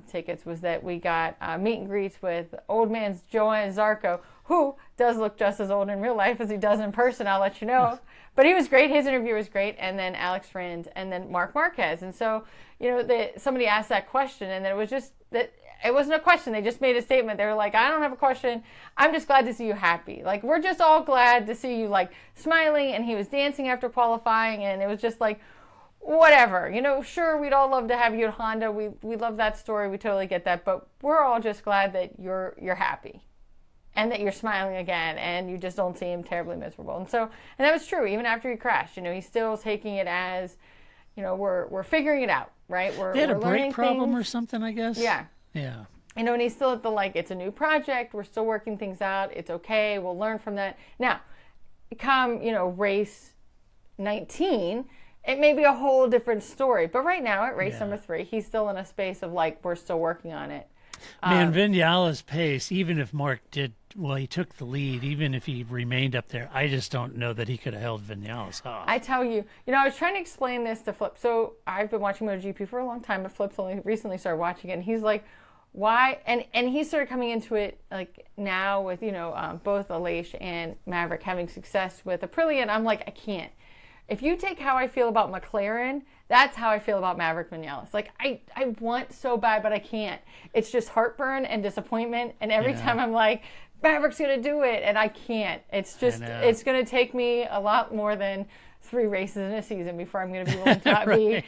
tickets was that we got meet and greets with old man's Joanne Zarco, who does look just as old in real life as he does in person, I'll let you know. But he was great. His interview was great. And then Alex Rand and then Marc Marquez. And so, somebody asked that question, and then it was just that it wasn't a question. They just made a statement. They were like, I don't have a question. I'm just glad to see you happy. We're just all glad to see you smiling. And he was dancing after qualifying. And it was just whatever, sure, we'd all love to have you at Honda. We love that story. We totally get that. But we're all just glad that you're happy. And that you're smiling again, and you just don't seem terribly miserable. And that was true. Even after he crashed, he's still taking it as, we're figuring it out, right? They had a brake learning problem things. or something, I guess. Yeah. Yeah. And he's still at the it's a new project. We're still working things out. It's okay. We'll learn from that. Now, come race 19, it may be a whole different story. But right now, at race number 3, he's still in a space of we're still working on it. Man, Vinales' pace, even if Mark he took the lead, even if he remained up there, I just don't know that he could have held Vinales off. I tell you, I was trying to explain this to Flip. So I've been watching MotoGP for a long time, but Flip's only recently started watching it. And he's like, why? And he started coming into it now with, both Aleix and Maverick having success with Aprilia. And I'm like, I can't. If you take how I feel about McLaren, that's how I feel about Maverick Vinales. I want so bad, but I can't. It's just heartburn and disappointment. And every time I'm like, Maverick's going to do it, and I can't. It's just, it's going to take me a lot more than 3 races in a season before I'm going to be willing to be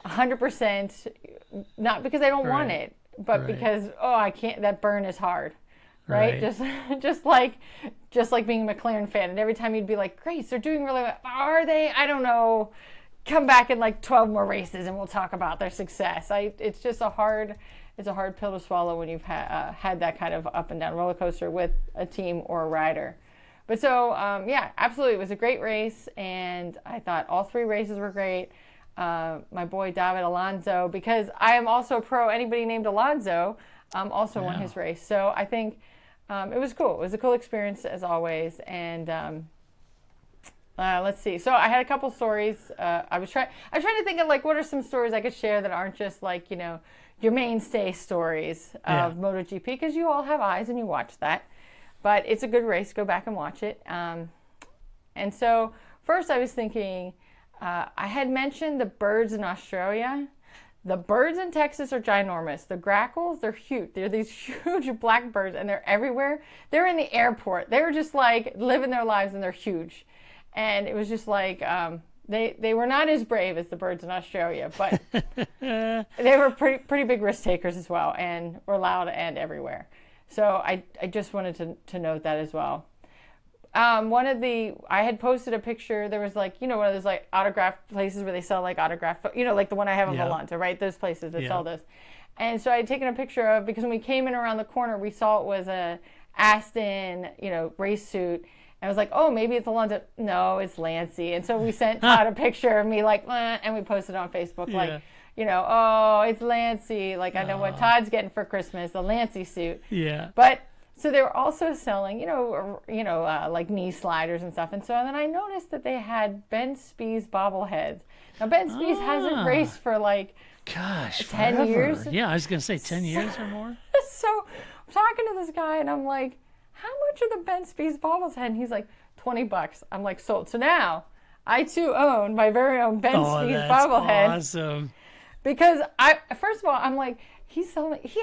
100%, not because I don't want it, but because, I can't, that burn is hard. Right? Just like being a McLaren fan. And every time you'd be like, Grace, they're doing really well. Are they? I don't know. Come back in 12 more races and we'll talk about their success. It's just a hard pill to swallow when you've had that kind of up and down roller coaster with a team or a rider. But so, absolutely. It was a great race. And I thought all 3 races were great. My boy, David Alonso, because I am also pro anybody named Alonso, also won his race. So I think it was cool. It was a cool experience as always. And let's see. So I had a couple stories. I was trying to think of what are some stories I could share that aren't just your mainstay stories of MotoGP, because you all have eyes and you watch that. But it's a good race. Go back and watch it. And so first I was thinking, I had mentioned the birds in Australia. The birds in Texas are ginormous. The grackles, they're huge. They're these huge black birds, and they're everywhere. They're in the airport. They were just like living their lives, and they're huge. And it was just like they were not as brave as the birds in Australia, but they were pretty big risk takers as well, and were loud and everywhere. So I just wanted to note that as well. I had posted a picture. There was like, one of those like autograph places where they sell like autograph, like the one I have in Volanta, right? Those places that sell those. And so I had taken a picture of, because when we came in around the corner, we saw it was a Aston, race suit. And I was like, oh, maybe it's Alonso. No, it's Lancey. And so we sent Todd a picture of me like, and we posted on Facebook like, oh, it's Lancey. Like, I know what Todd's getting for Christmas, the Lancey suit. Yeah. But so they were also selling, like knee sliders and stuff. And so then I noticed that they had Ben Spies bobbleheads. Now, Ben Spies hasn't raced for like, 10 forever. years. Yeah, I was going to say 10 years or more. So I'm talking to this guy and I'm like, how much are the Ben Spies bobblehead? And he's like, $20. I'm like, sold. So now I too own my very own Ben Spies bobblehead. Awesome. Because first of all, I'm like, he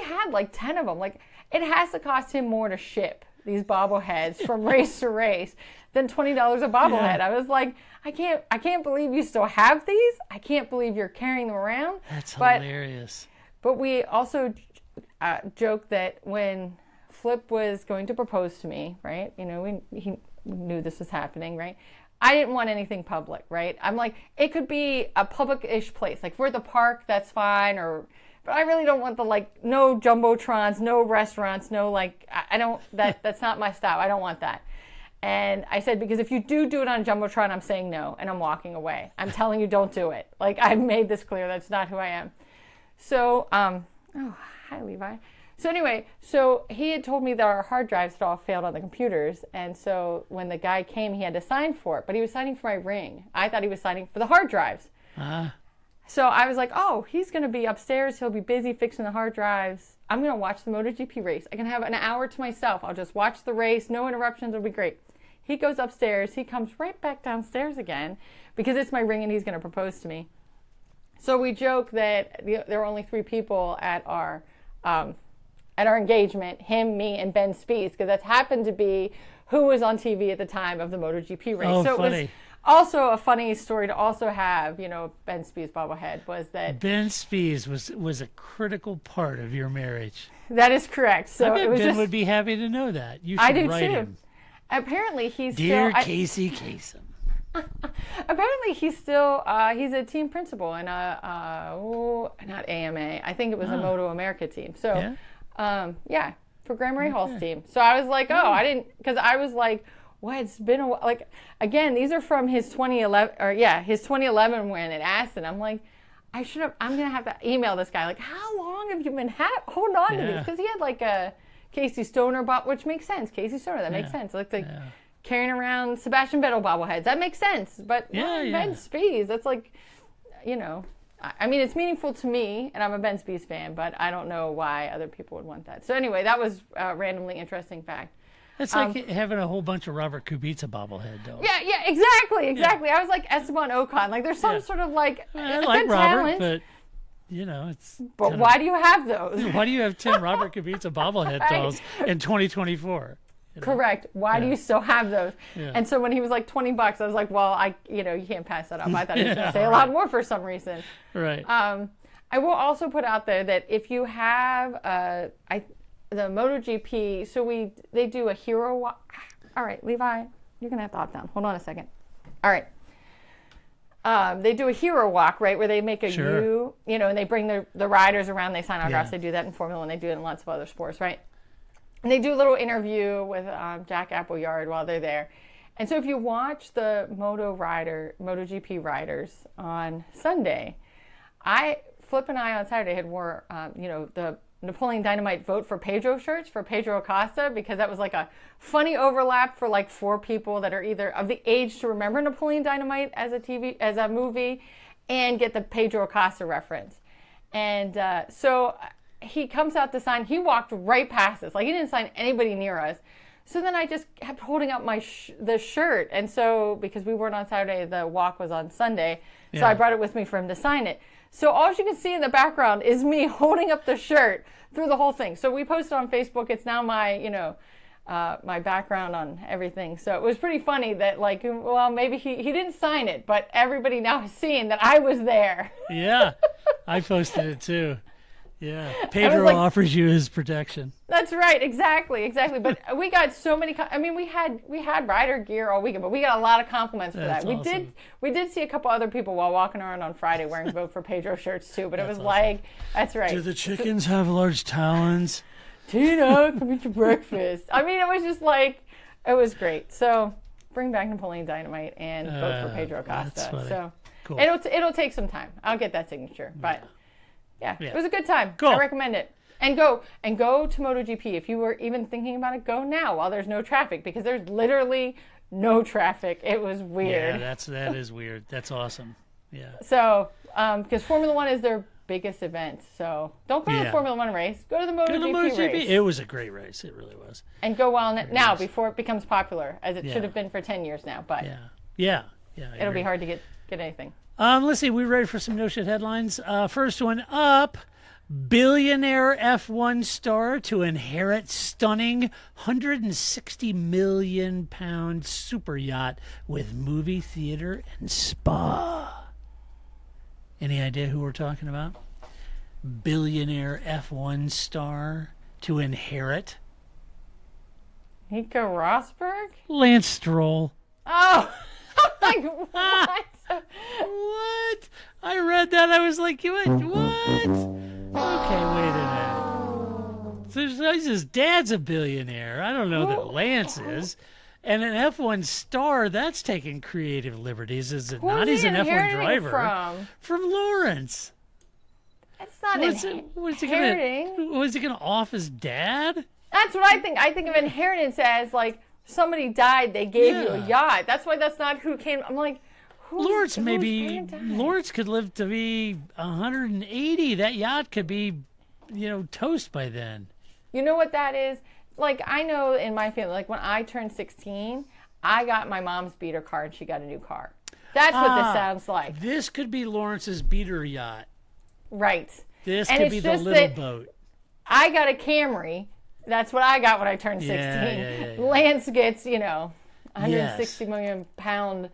had like 10 of them. Like, it has to cost him more to ship these bobbleheads from race to race than $20 a bobblehead. Yeah. I was like, I can't believe you still have these. I can't believe you're carrying them around. That's hilarious. But we also joked that when Flip was going to propose to me, right? He knew this was happening, right? I didn't want anything public, right? I'm like, it could be a public-ish place. Like, if we're at the park, that's fine, but I really don't want no jumbotrons, no restaurants, no I don't, that's not my style. I don't want that. And I said, because if you do it on jumbotron, I'm saying no, and I'm walking away. I'm telling you, don't do it. Like, I've made this clear. That's not who I am. So, oh, hi, Levi. So anyway, so he had told me that our hard drives had all failed on the computers. And so when the guy came, he had to sign for it. But he was signing for my ring. I thought he was signing for the hard drives. So I was like, oh, he's going to be upstairs. He'll be busy fixing the hard drives. I'm going to watch the MotoGP race. I can have an hour to myself. I'll just watch the race. No interruptions. It'll be great. He goes upstairs. He comes right back downstairs again because it's my ring and he's going to propose to me. So we joke that there were only 3 people at our engagement, him, me, and Ben Spies, because that happened to be who was on TV at the time of the MotoGP race. Oh, so funny. It was also a funny story to also have, Ben Spies bobblehead was that... Ben Spies was a critical part of your marriage. That is correct. So I bet it was Ben just, would be happy to know that. You should I do write too. him. Apparently he's Dear still... Casey Kasem. Apparently he's still... he's a team principal in not AMA. I think it was a Moto America team. So... Yeah? For Graham Rahal's team. So I was like, I didn't, because I was like, what, it's been a while. Like, again, these are from his 2011 win at Aston. I'm like, I'm going to have to email this guy. Like, how long have you been holding on to these? Because he had like a Casey Stoner which makes sense. Casey Stoner, that makes sense. Like carrying around Sebastian Vettel bobbleheads, that makes sense. But Ben Spies, that's like, I mean, it's meaningful to me, and I'm a Ben Spies fan, but I don't know why other people would want that. So anyway, that was a randomly interesting fact. It's like having a whole bunch of Robert Kubica bobblehead, though. Yeah, exactly. Yeah. I was like Esteban Ocon. Like, there's some sort of like I like good Robert, talent. but it's. But why do you have those? Why do you have 10 Robert Kubica bobblehead dolls in 2024? Correct. Why do you still have those? Yeah. And so when he was like $20, I was like, well, you can't pass that up. I thought he was going to say a lot more for some reason. Right. I will also put out there that if you have the MotoGP, so they do a hero walk. All right, Levi, you're going to have to hop down. Hold on a second. All right. They do a hero walk, right, where they make a U, and they bring the riders around, they sign autographs. They do that in Formula 1. They do it in lots of other sports, right? And they do a little interview with Jack Appleyard while they're there. And so if you watch the MotoGP riders on Sunday, Flip and I on Saturday had wore, the Napoleon Dynamite Vote for Pedro shirts for Pedro Acosta, because that was like a funny overlap for like 4 people that are either of the age to remember Napoleon Dynamite as a movie and get the Pedro Acosta reference. And so he comes out to sign. He walked right past us. Like, he didn't sign anybody near us. So then I just kept holding up the shirt. And so, because we weren't on Saturday, the walk was on Sunday. So I brought it with me for him to sign it. So all you can see in the background is me holding up the shirt through the whole thing. So we posted on Facebook. It's now my, my background on everything. So it was pretty funny that, like, well, maybe he didn't sign it, but everybody now is seeing that I was there. Yeah, I posted it too. Yeah, Pedro offers you his protection. That's right, exactly. But we got so many. I mean, we had rider gear all weekend, but we got a lot of compliments for that. Awesome. We did see a couple other people while walking around on Friday wearing Vote for Pedro shirts too. But it was awesome. like, that's right. Do the chickens have large talons? Tina, come eat your breakfast. I mean, it was just like, it was great. So bring back Napoleon Dynamite and vote for Pedro Acosta. So cool. It'll take some time. I'll get that signature, but. Yeah, it was a good time. Cool. I recommend it. And go to MotoGP. If you were even thinking about it, go now while there's no traffic, because there's literally no traffic. It was weird. Yeah, that is weird. That's awesome. Yeah. So, because Formula One is their biggest event, so don't go to the Formula One race. Go to the MotoGP race. It was a great race. It really was. And go well now before it becomes popular, as it should have been for 10 years now. But yeah. It'll be hard to get anything. Let's see. We ready for some no shit headlines? First one up: billionaire F1 star to inherit stunning £160 million super yacht with movie theater and spa. Any idea who we're talking about? Billionaire F1 star to inherit. Nico Rosberg? Lance Stroll. Oh, like what? What? I read that. I was like, what? Okay, wait a minute. So his dad's a billionaire. I don't know that Lance is. And an F1 star, that's taking creative liberties, is it not? He's an F1 driver. From Lawrence. That's not inheriting. Was he going to off his dad? That's what I think. I think of inheritance as, like, somebody died, they gave you a yacht. That's why that's not who came. I'm like, Lawrence could live to be 180. That yacht could be, toast by then. You know what that is? Like, I know in my family, like when I turned 16, I got my mom's beater car and she got a new car. That's what this sounds like. This could be Lawrence's beater yacht. Right. This could be the little boat. I got a Camry. That's what I got when I turned 16. Yeah. Lance gets, 160 million pound,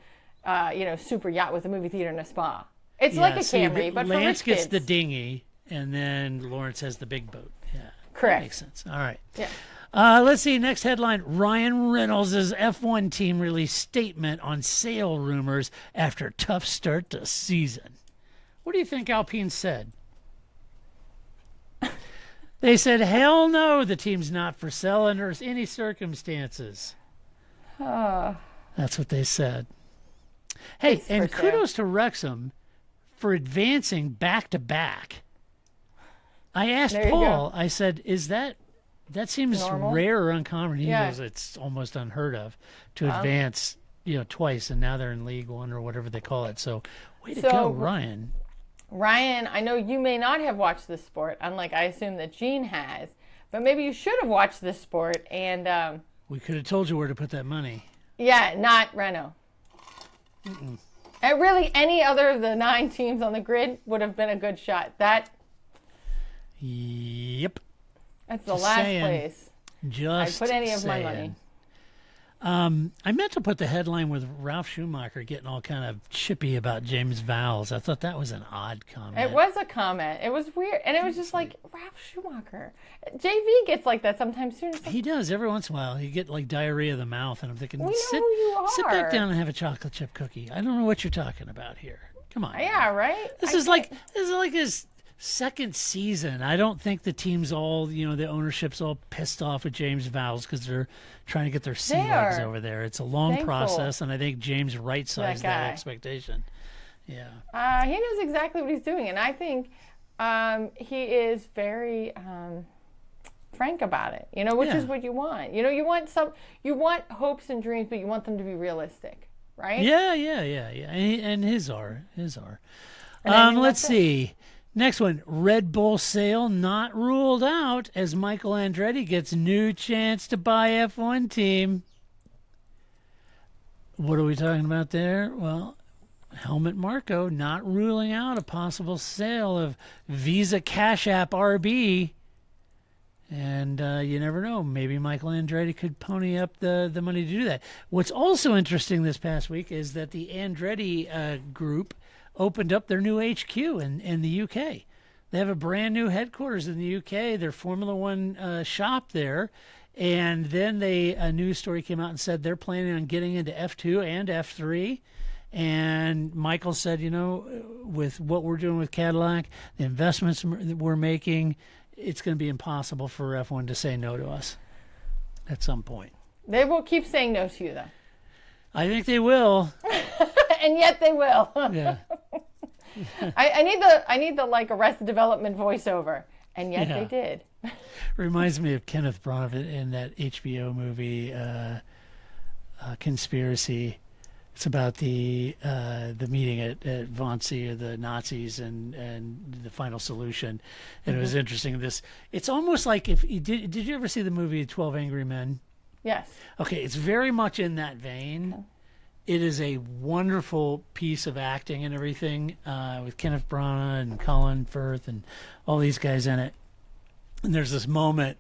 super yacht with a movie theater and a spa. It's like a Camry, but for rich Lance gets kids. the dinghy, and then Lawrence has the big boat. Yeah. Correct. That makes sense. All right. Yeah. Let's see. Next headline: Ryan Reynolds' F1 team released statement on sale rumors after tough start to season. What do you think Alpine said? They said, hell no, the team's not for sale under any circumstances. That's what they said. Hey, and kudos to Wrexham for advancing back-to-back. I asked Paul, I said, that seems normal? Rare or uncommon? He goes, it's almost unheard of to advance, twice, and now they're in League One or whatever they call it. So, way to go, Ryan. Ryan, I know you may not have watched this sport, unlike I assume that Gene has, but maybe you should have watched this sport. And we could have told you where to put that money. Yeah, not Renault. And really, any other of the 9 teams on the grid would have been a good shot. Yep. That's the last place. Just I put any of saying. my money. I meant to put the headline with Ralph Schumacher getting all kind of chippy about James Vowles. I thought that was an odd comment. It was a comment. It was weird. And it was just like, Ralph Schumacher. JV gets like that sometimes too. He does. Every once in a while, he get like diarrhea of the mouth, and I'm thinking, sit back down and have a chocolate chip cookie. I don't know what you're talking about here. Come on. Yeah, right? This is like his second season. I don't think the team's all, the ownership's all pissed off with James Vowles because they're trying to get their sea legs over there. It's a long process, and I think James right-sized that expectation. Yeah. He knows exactly what he's doing, and I think he is very frank about it, which is what you want. You want hopes and dreams, but you want them to be realistic, right? Yeah. And his are. Let's see. Next one, Red Bull sale not ruled out as Michael Andretti gets new chance to buy F1 team. What are we talking about there? Well, Helmut Marko not ruling out a possible sale of Visa Cash App RB. And you never know. Maybe Michael Andretti could pony up the money to do that. What's also interesting this past week is that the Andretti group opened up their new HQ in the UK. They have a brand new headquarters in the UK, their Formula One shop there. And then a news story came out and said they're planning on getting into F2 and F3. And Michael said, with what we're doing with Cadillac, the investments that we're making, it's going to be impossible for F1 to say no to us at some point. They will keep saying no to you, though. I think they will. And yet they will. Yeah. I need the like Arrested Development voiceover. And yet they did. Reminds me of Kenneth Branagh in that HBO movie, Conspiracy. It's about the meeting at Wannsee of the Nazis and the final solution. And it was interesting. It's almost like did you ever see the movie 12 Angry Men? Yes. Okay, it's very much in that vein. Okay. It is a wonderful piece of acting and everything with Kenneth Branagh and Colin Firth and all these guys in it. And there's this moment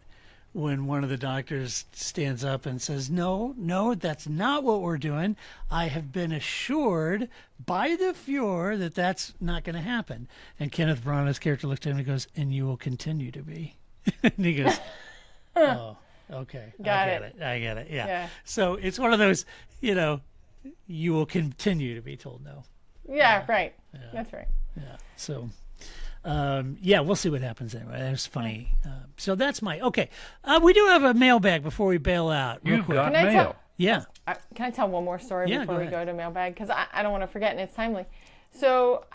when one of the doctors stands up and says, no, that's not what we're doing. I have been assured by the Fuhrer that that's not going to happen. And Kenneth Branagh's character looks at him and goes, and you will continue to be. And he goes, oh, okay. I get it. Yeah. So it's one of those, you will continue to be told no. Yeah, right. Yeah. That's right. Yeah. So, we'll see what happens anyway. That's funny. So that's okay. We do have a mailbag before we bail out. You've got mail. Yeah. Can I tell one more story before we go to mailbag? Because I don't want to forget, and it's timely. So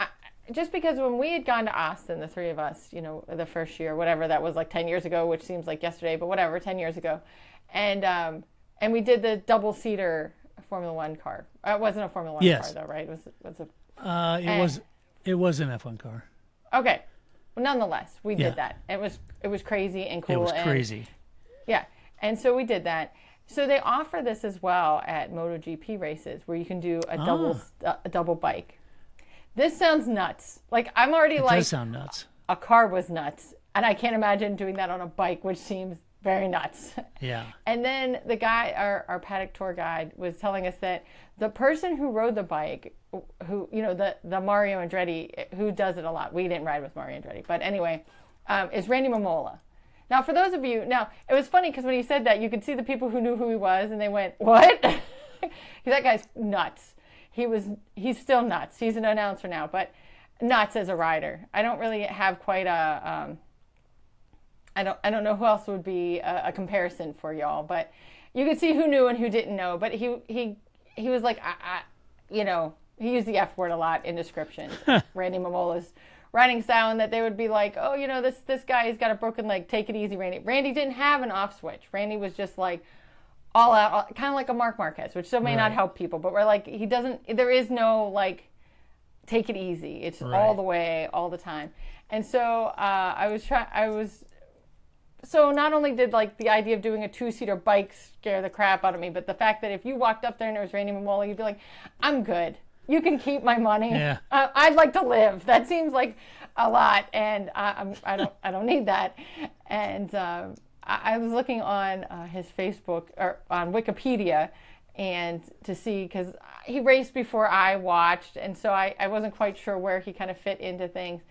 just because when we had gone to Austin, the three of us, the first year, whatever, that was like 10 years ago, which seems like yesterday, but whatever, 10 years ago. And we did the double-seater Formula One car. It wasn't a Formula One car, though, right? It was an F1 car. Okay. Well, nonetheless, we did that. It was crazy and cool. It was crazy. Yeah. And so we did that. So they offer this as well at MotoGP races where you can do a double bike. This sounds nuts. Like I'm already it does sound nuts. A car was nuts. And I can't imagine doing that on a bike, which seems very nuts. Yeah. And then the guy, our paddock tour guide, was telling us that the person who rode the bike, who, the Mario Andretti, who does it a lot. We didn't ride with Mario Andretti. But anyway, is Randy Mamola. Now, for those of you, it was funny because when he said that, you could see the people who knew who he was and they went, what? That guy's nuts. He's still nuts. He's an announcer now, but nuts as a rider. I don't really have quite a, I don't know who else would be a comparison for y'all, but you could see who knew and who didn't know. But he was like, he used the F word a lot in descriptions. Randy Mamola's riding style, and that they would be like, oh, this guy's got a broken leg. Take it easy, Randy. Randy didn't have an off switch. Randy was just like all out, kind of like a Marc Marquez, which still may not help people, but we're like, there is no like, take it easy. It's all the way, all the time. And so So not only did like the idea of doing a two-seater bike scare the crap out of me, but the fact that if you walked up there and it was Randy Mamola, you'd be like, I'm good. You can keep my money. Yeah. I'd like to live. That seems like a lot, and I don't need that. And I was looking on his Facebook or on Wikipedia, and to see, because he raced before I watched, and so I wasn't quite sure where he kind of fit into things.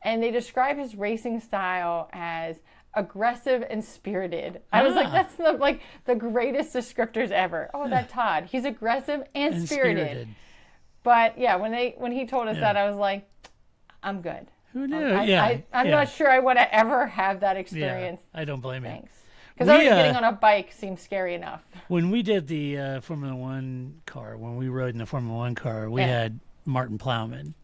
And they describe his racing style as aggressive and spirited. I was like, that's the greatest descriptors ever. Oh, that Todd. He's aggressive and spirited. But yeah, when he told us that, I was like, I'm good. Who knew? I'm not sure I would ever have that experience. Yeah, I don't blame you. Thanks. Because already getting on a bike seems scary enough. When we did the Formula One car, when we rode in the Formula One car, we had Martin Plowman.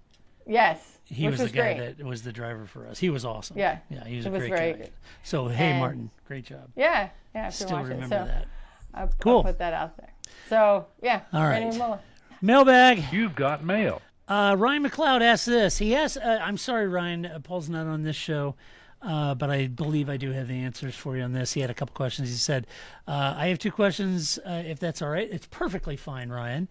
Yes. He was the guy that was the driver for us. He was awesome. Yeah. Yeah, he was a great guy. Good. So, hey, Martin, great job. Yeah. Yeah, still remember that. I'll put that out there. So, yeah. All right. Randy Mamola. Mailbag. You've got mail. Ryan McLeod asks this. He asks, I'm sorry, Ryan, Paul's not on this show, but I believe I do have the answers for you on this. He had a couple questions. He said, I have 2 questions, if that's all right. It's perfectly fine, Ryan.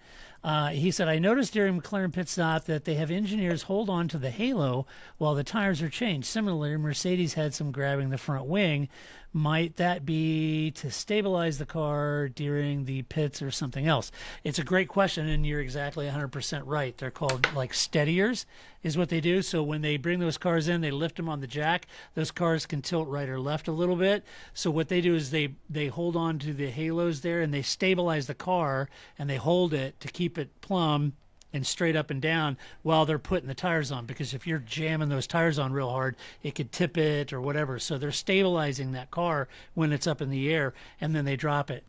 He said, I noticed during McLaren pit stop that they have engineers hold on to the halo while the tires are changed. Similarly, Mercedes had some grabbing the front wing. Might that be to stabilize the car during the pits or something else? It's a great question, and you're exactly 100% right. They're called like steadiers is what they do. So when they bring those cars in, they lift them on the jack. Those cars can tilt right or left a little bit. So what they do is they hold on to the halos there, and they stabilize the car, and they hold it to keep it plumb and straight up and down while they're putting the tires on, because if you're jamming those tires on real hard, it could tip it or whatever. So they're stabilizing that car when it's up in the air, and then they drop it.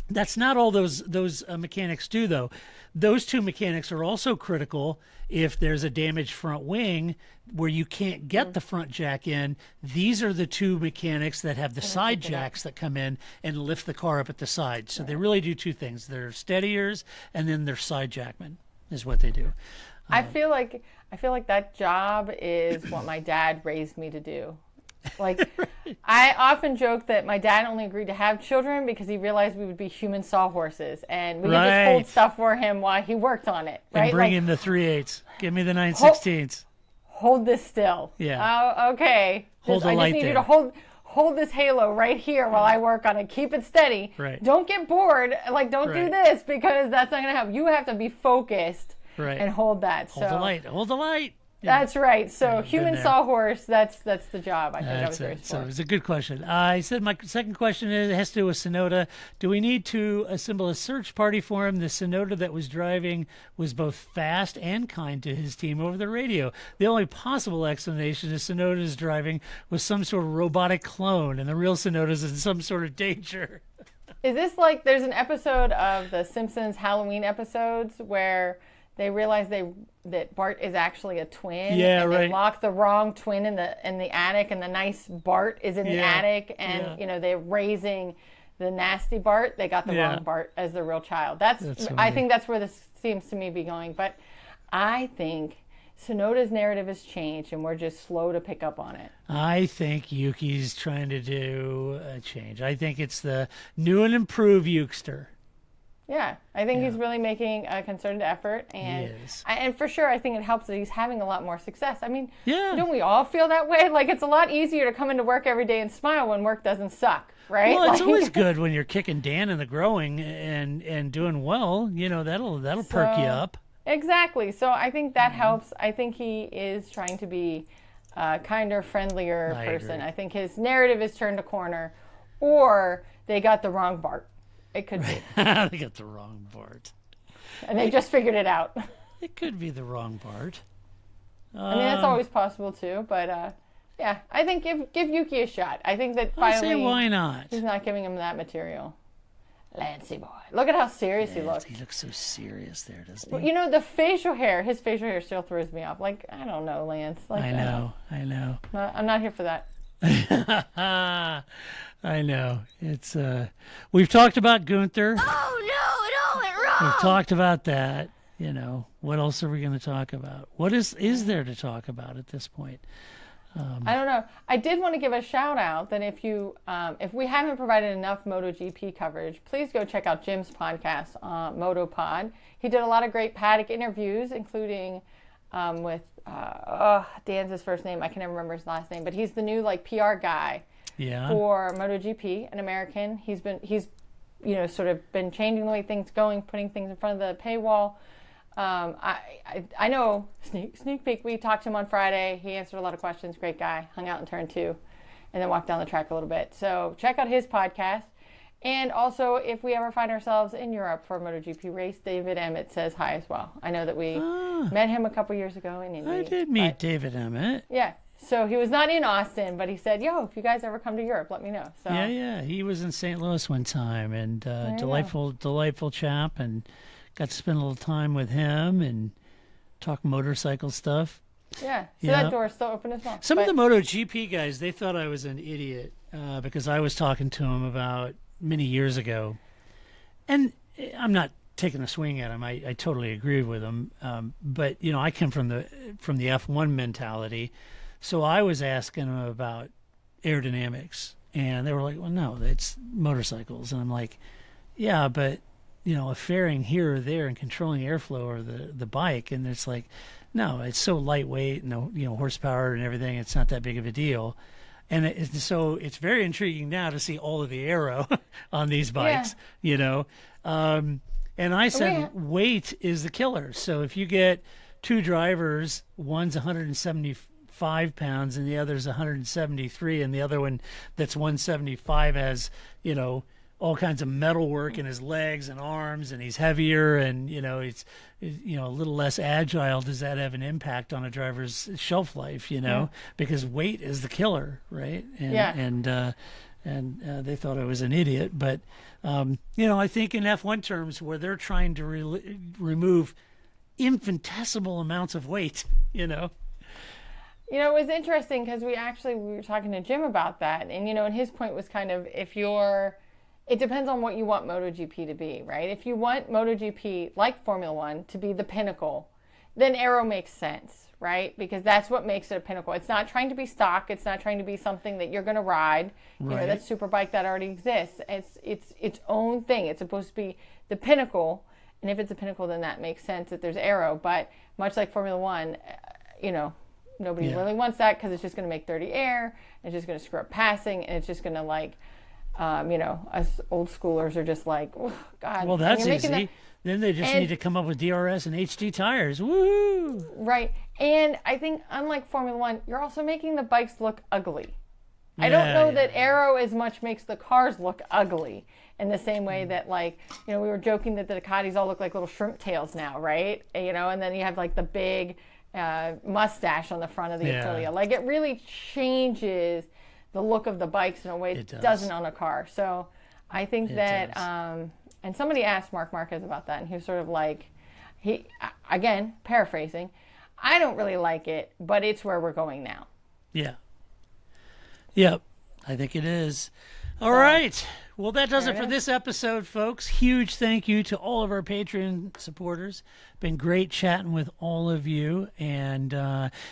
That's not all those mechanics do, though. Those 2 mechanics are also critical if there's a damaged front wing where you can't get the front jack in. These are the 2 mechanics that have the side jacks that come in and lift the car up at the side. So they really do 2 things. They're steadiers, and then they're side jackmen is what they do. I feel like that job is what my dad raised me to do. Like, right. I often joke that my dad only agreed to have children because he realized we would be human sawhorses, and we could just hold stuff for him while he worked on it. Right? And bring in the 3/8. Give me the 9/16. Hold this still. Yeah. Oh, okay. Hold the light I just need there. you to hold this halo right here while I work on it. Keep it steady. Right. Don't get bored. Like, don't do this, because that's not going to help. You have to be focused and hold that. Hold the light. Hold the light. Yeah. That's right. So human sawhorse, that's the job. I think I was raised for. So it's a good question. I said my second question has to do with Tsunoda. Do we need to assemble a search party for him? The Tsunoda that was driving was both fast and kind to his team over the radio. The only possible explanation is Tsunoda's driving was some sort of robotic clone, and the real Tsunoda's in some sort of danger. Is this like there's an episode of the Simpsons Halloween episodes where they realize that Bart is actually a twin. Yeah, and right. They lock the wrong twin in the attic, and the nice Bart is in the attic, and they're raising the nasty Bart. They got the wrong Bart as the real child. I think that's where this seems to me be going. But I think Tsunoda's narrative has changed, and we're just slow to pick up on it. I think Yuki's trying to do a change. I think it's the new and improved Yukester. Yeah, I think he's really making a concerted effort, and and for sure, I think it helps that he's having a lot more success. I mean, don't we all feel that way? Like, it's a lot easier to come into work every day and smile when work doesn't suck, right? Well, it's always good when you're kicking Dan in the growing and doing well. You know, that'll perk you up. Exactly. So I think that helps. I think he is trying to be a kinder, friendlier person. Agree. I think his narrative is turned a corner, or they got the wrong Bart. It could be. They got the wrong Bart. And they just figured it out. It could be the wrong Bart. I mean, that's always possible too. But yeah, I think give Yuki a shot. I think that finally, I say why not? He's not giving him that material. Lancey boy, look at how serious he looks. He looks so serious there, doesn't he? Well, you know, his facial hair still throws me off. Like, I don't know, Lance. Like, I know. I'm not here for that. I know. It's we've talked about Gunther. Oh no, it all went wrong. We've talked about that. You know, what else are we going to talk about? What is there to talk about at this point? I don't know. I did want to give a shout out that if we haven't provided enough MotoGP coverage, please go check out Jim's podcast, MotoPod. He did a lot of great paddock interviews, including with Dan's his first name. I can never remember his last name, but he's the new PR guy for MotoGP, an American. He's sort of been changing the way things going, putting things in front of the paywall. I know, sneak peek, we talked to him on Friday. He answered a lot of questions. Great guy. Hung out in turn 2 and then walked down the track a little bit. So check out his podcast. And also, if we ever find ourselves in Europe for a MotoGP race, David Emmett says hi as well. I know that we met him a couple years ago in Indy. I did meet David Emmett. Yeah. So he was not in Austin, but he said, yo, if you guys ever come to Europe, let me know. So Yeah. He was in St. Louis one time, and delightful chap, and got to spend a little time with him and talk motorcycle stuff. Yeah. So that door is still open as well. Some of the MotoGP guys, they thought I was an idiot because I was talking to him about many years ago. And I'm not taking a swing at him. I totally agree with him. But I come from the F1 mentality, so I was asking him about aerodynamics, and they were like, "Well, no, it's motorcycles," and I'm like, "Yeah, but a fairing here or there and controlling airflow or the bike," and it's like, "No, it's so lightweight, and horsepower and everything. It's not that big of a deal." And so it's very intriguing now to see all of the aero on these bikes, And I said weight is the killer. So if you get two drivers, one's 175 pounds and the other's 173, and the other one that's 175 has, all kinds of metal work in his legs and arms, and he's heavier and, he's a little less agile, does that have an impact on a driver's shelf life, because weight is the killer, right? And they thought I was an idiot. But, I think in F1 terms where they're trying to remove infinitesimal amounts of weight, it was interesting because we were talking to Jim about that. And, and his point was kind of it depends on what you want MotoGP to be, right? If you want MotoGP, like Formula One, to be the pinnacle, then aero makes sense, right? Because that's what makes it a pinnacle. It's not trying to be stock. It's not trying to be something that you're going to ride. Right. That superbike that already exists. It's its own thing. It's supposed to be the pinnacle. And if it's a pinnacle, then that makes sense that there's aero. But much like Formula One, nobody really wants that because it's just going to make dirty air. It's just going to screw up passing. And it's just going to us old schoolers are just like, oh, God. Well, that's easy. Then they just need to come up with DRS and HD tires. Woo! Right. And I think, unlike Formula One, you're also making the bikes look ugly. I don't know that aero as much makes the cars look ugly in the same way that, we were joking that the Ducatis all look like little shrimp tails now, right? And then you have, the big mustache on the front of the Aprilia. It really changes the look of the bikes in a way it doesn't on a car. So I think that, and somebody asked Marc Marquez about that, and he was sort of like, again, paraphrasing, I don't really like it, but it's where we're going now. Yeah. Yep. I think it is. All right. Well, that does it for this episode, folks. Huge thank you to all of our Patreon supporters. Been great chatting with all of you. And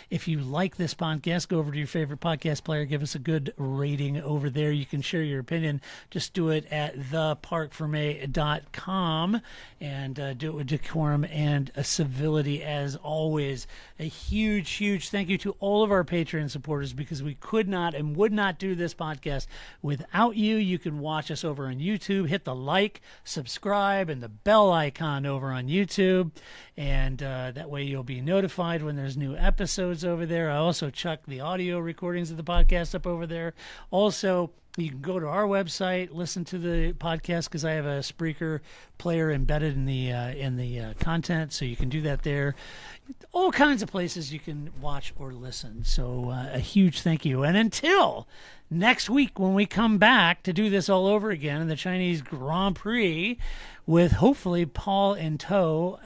if you like this podcast, go over to your favorite podcast player. Give us a good rating over there. You can share your opinion. Just do it at theparkforme.com and do it with decorum and civility as always. A huge, huge thank you to all of our Patreon supporters because we could not and would not do this podcast without you. You can watch us over on YouTube. Hit the like, subscribe, and the bell icon over on YouTube. And that way you'll be notified when there's new episodes over there. I also chuck the audio recordings of the podcast up over there. Also, you can go to our website, listen to the podcast because I have a Spreaker player embedded in the content, so you can do that there. All kinds of places you can watch or listen. So a huge thank you. And until next week when we come back to do this all over again in the Chinese Grand Prix with hopefully Paul in tow.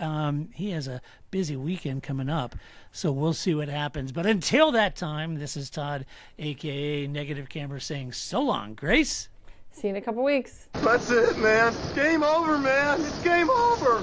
He has a busy weekend coming up, so we'll see what happens. But until that time, this is Todd, a.k.a. Negative Camera, saying so long, Grace. See you in a couple weeks. That's it, man. Game over, man. It's game over.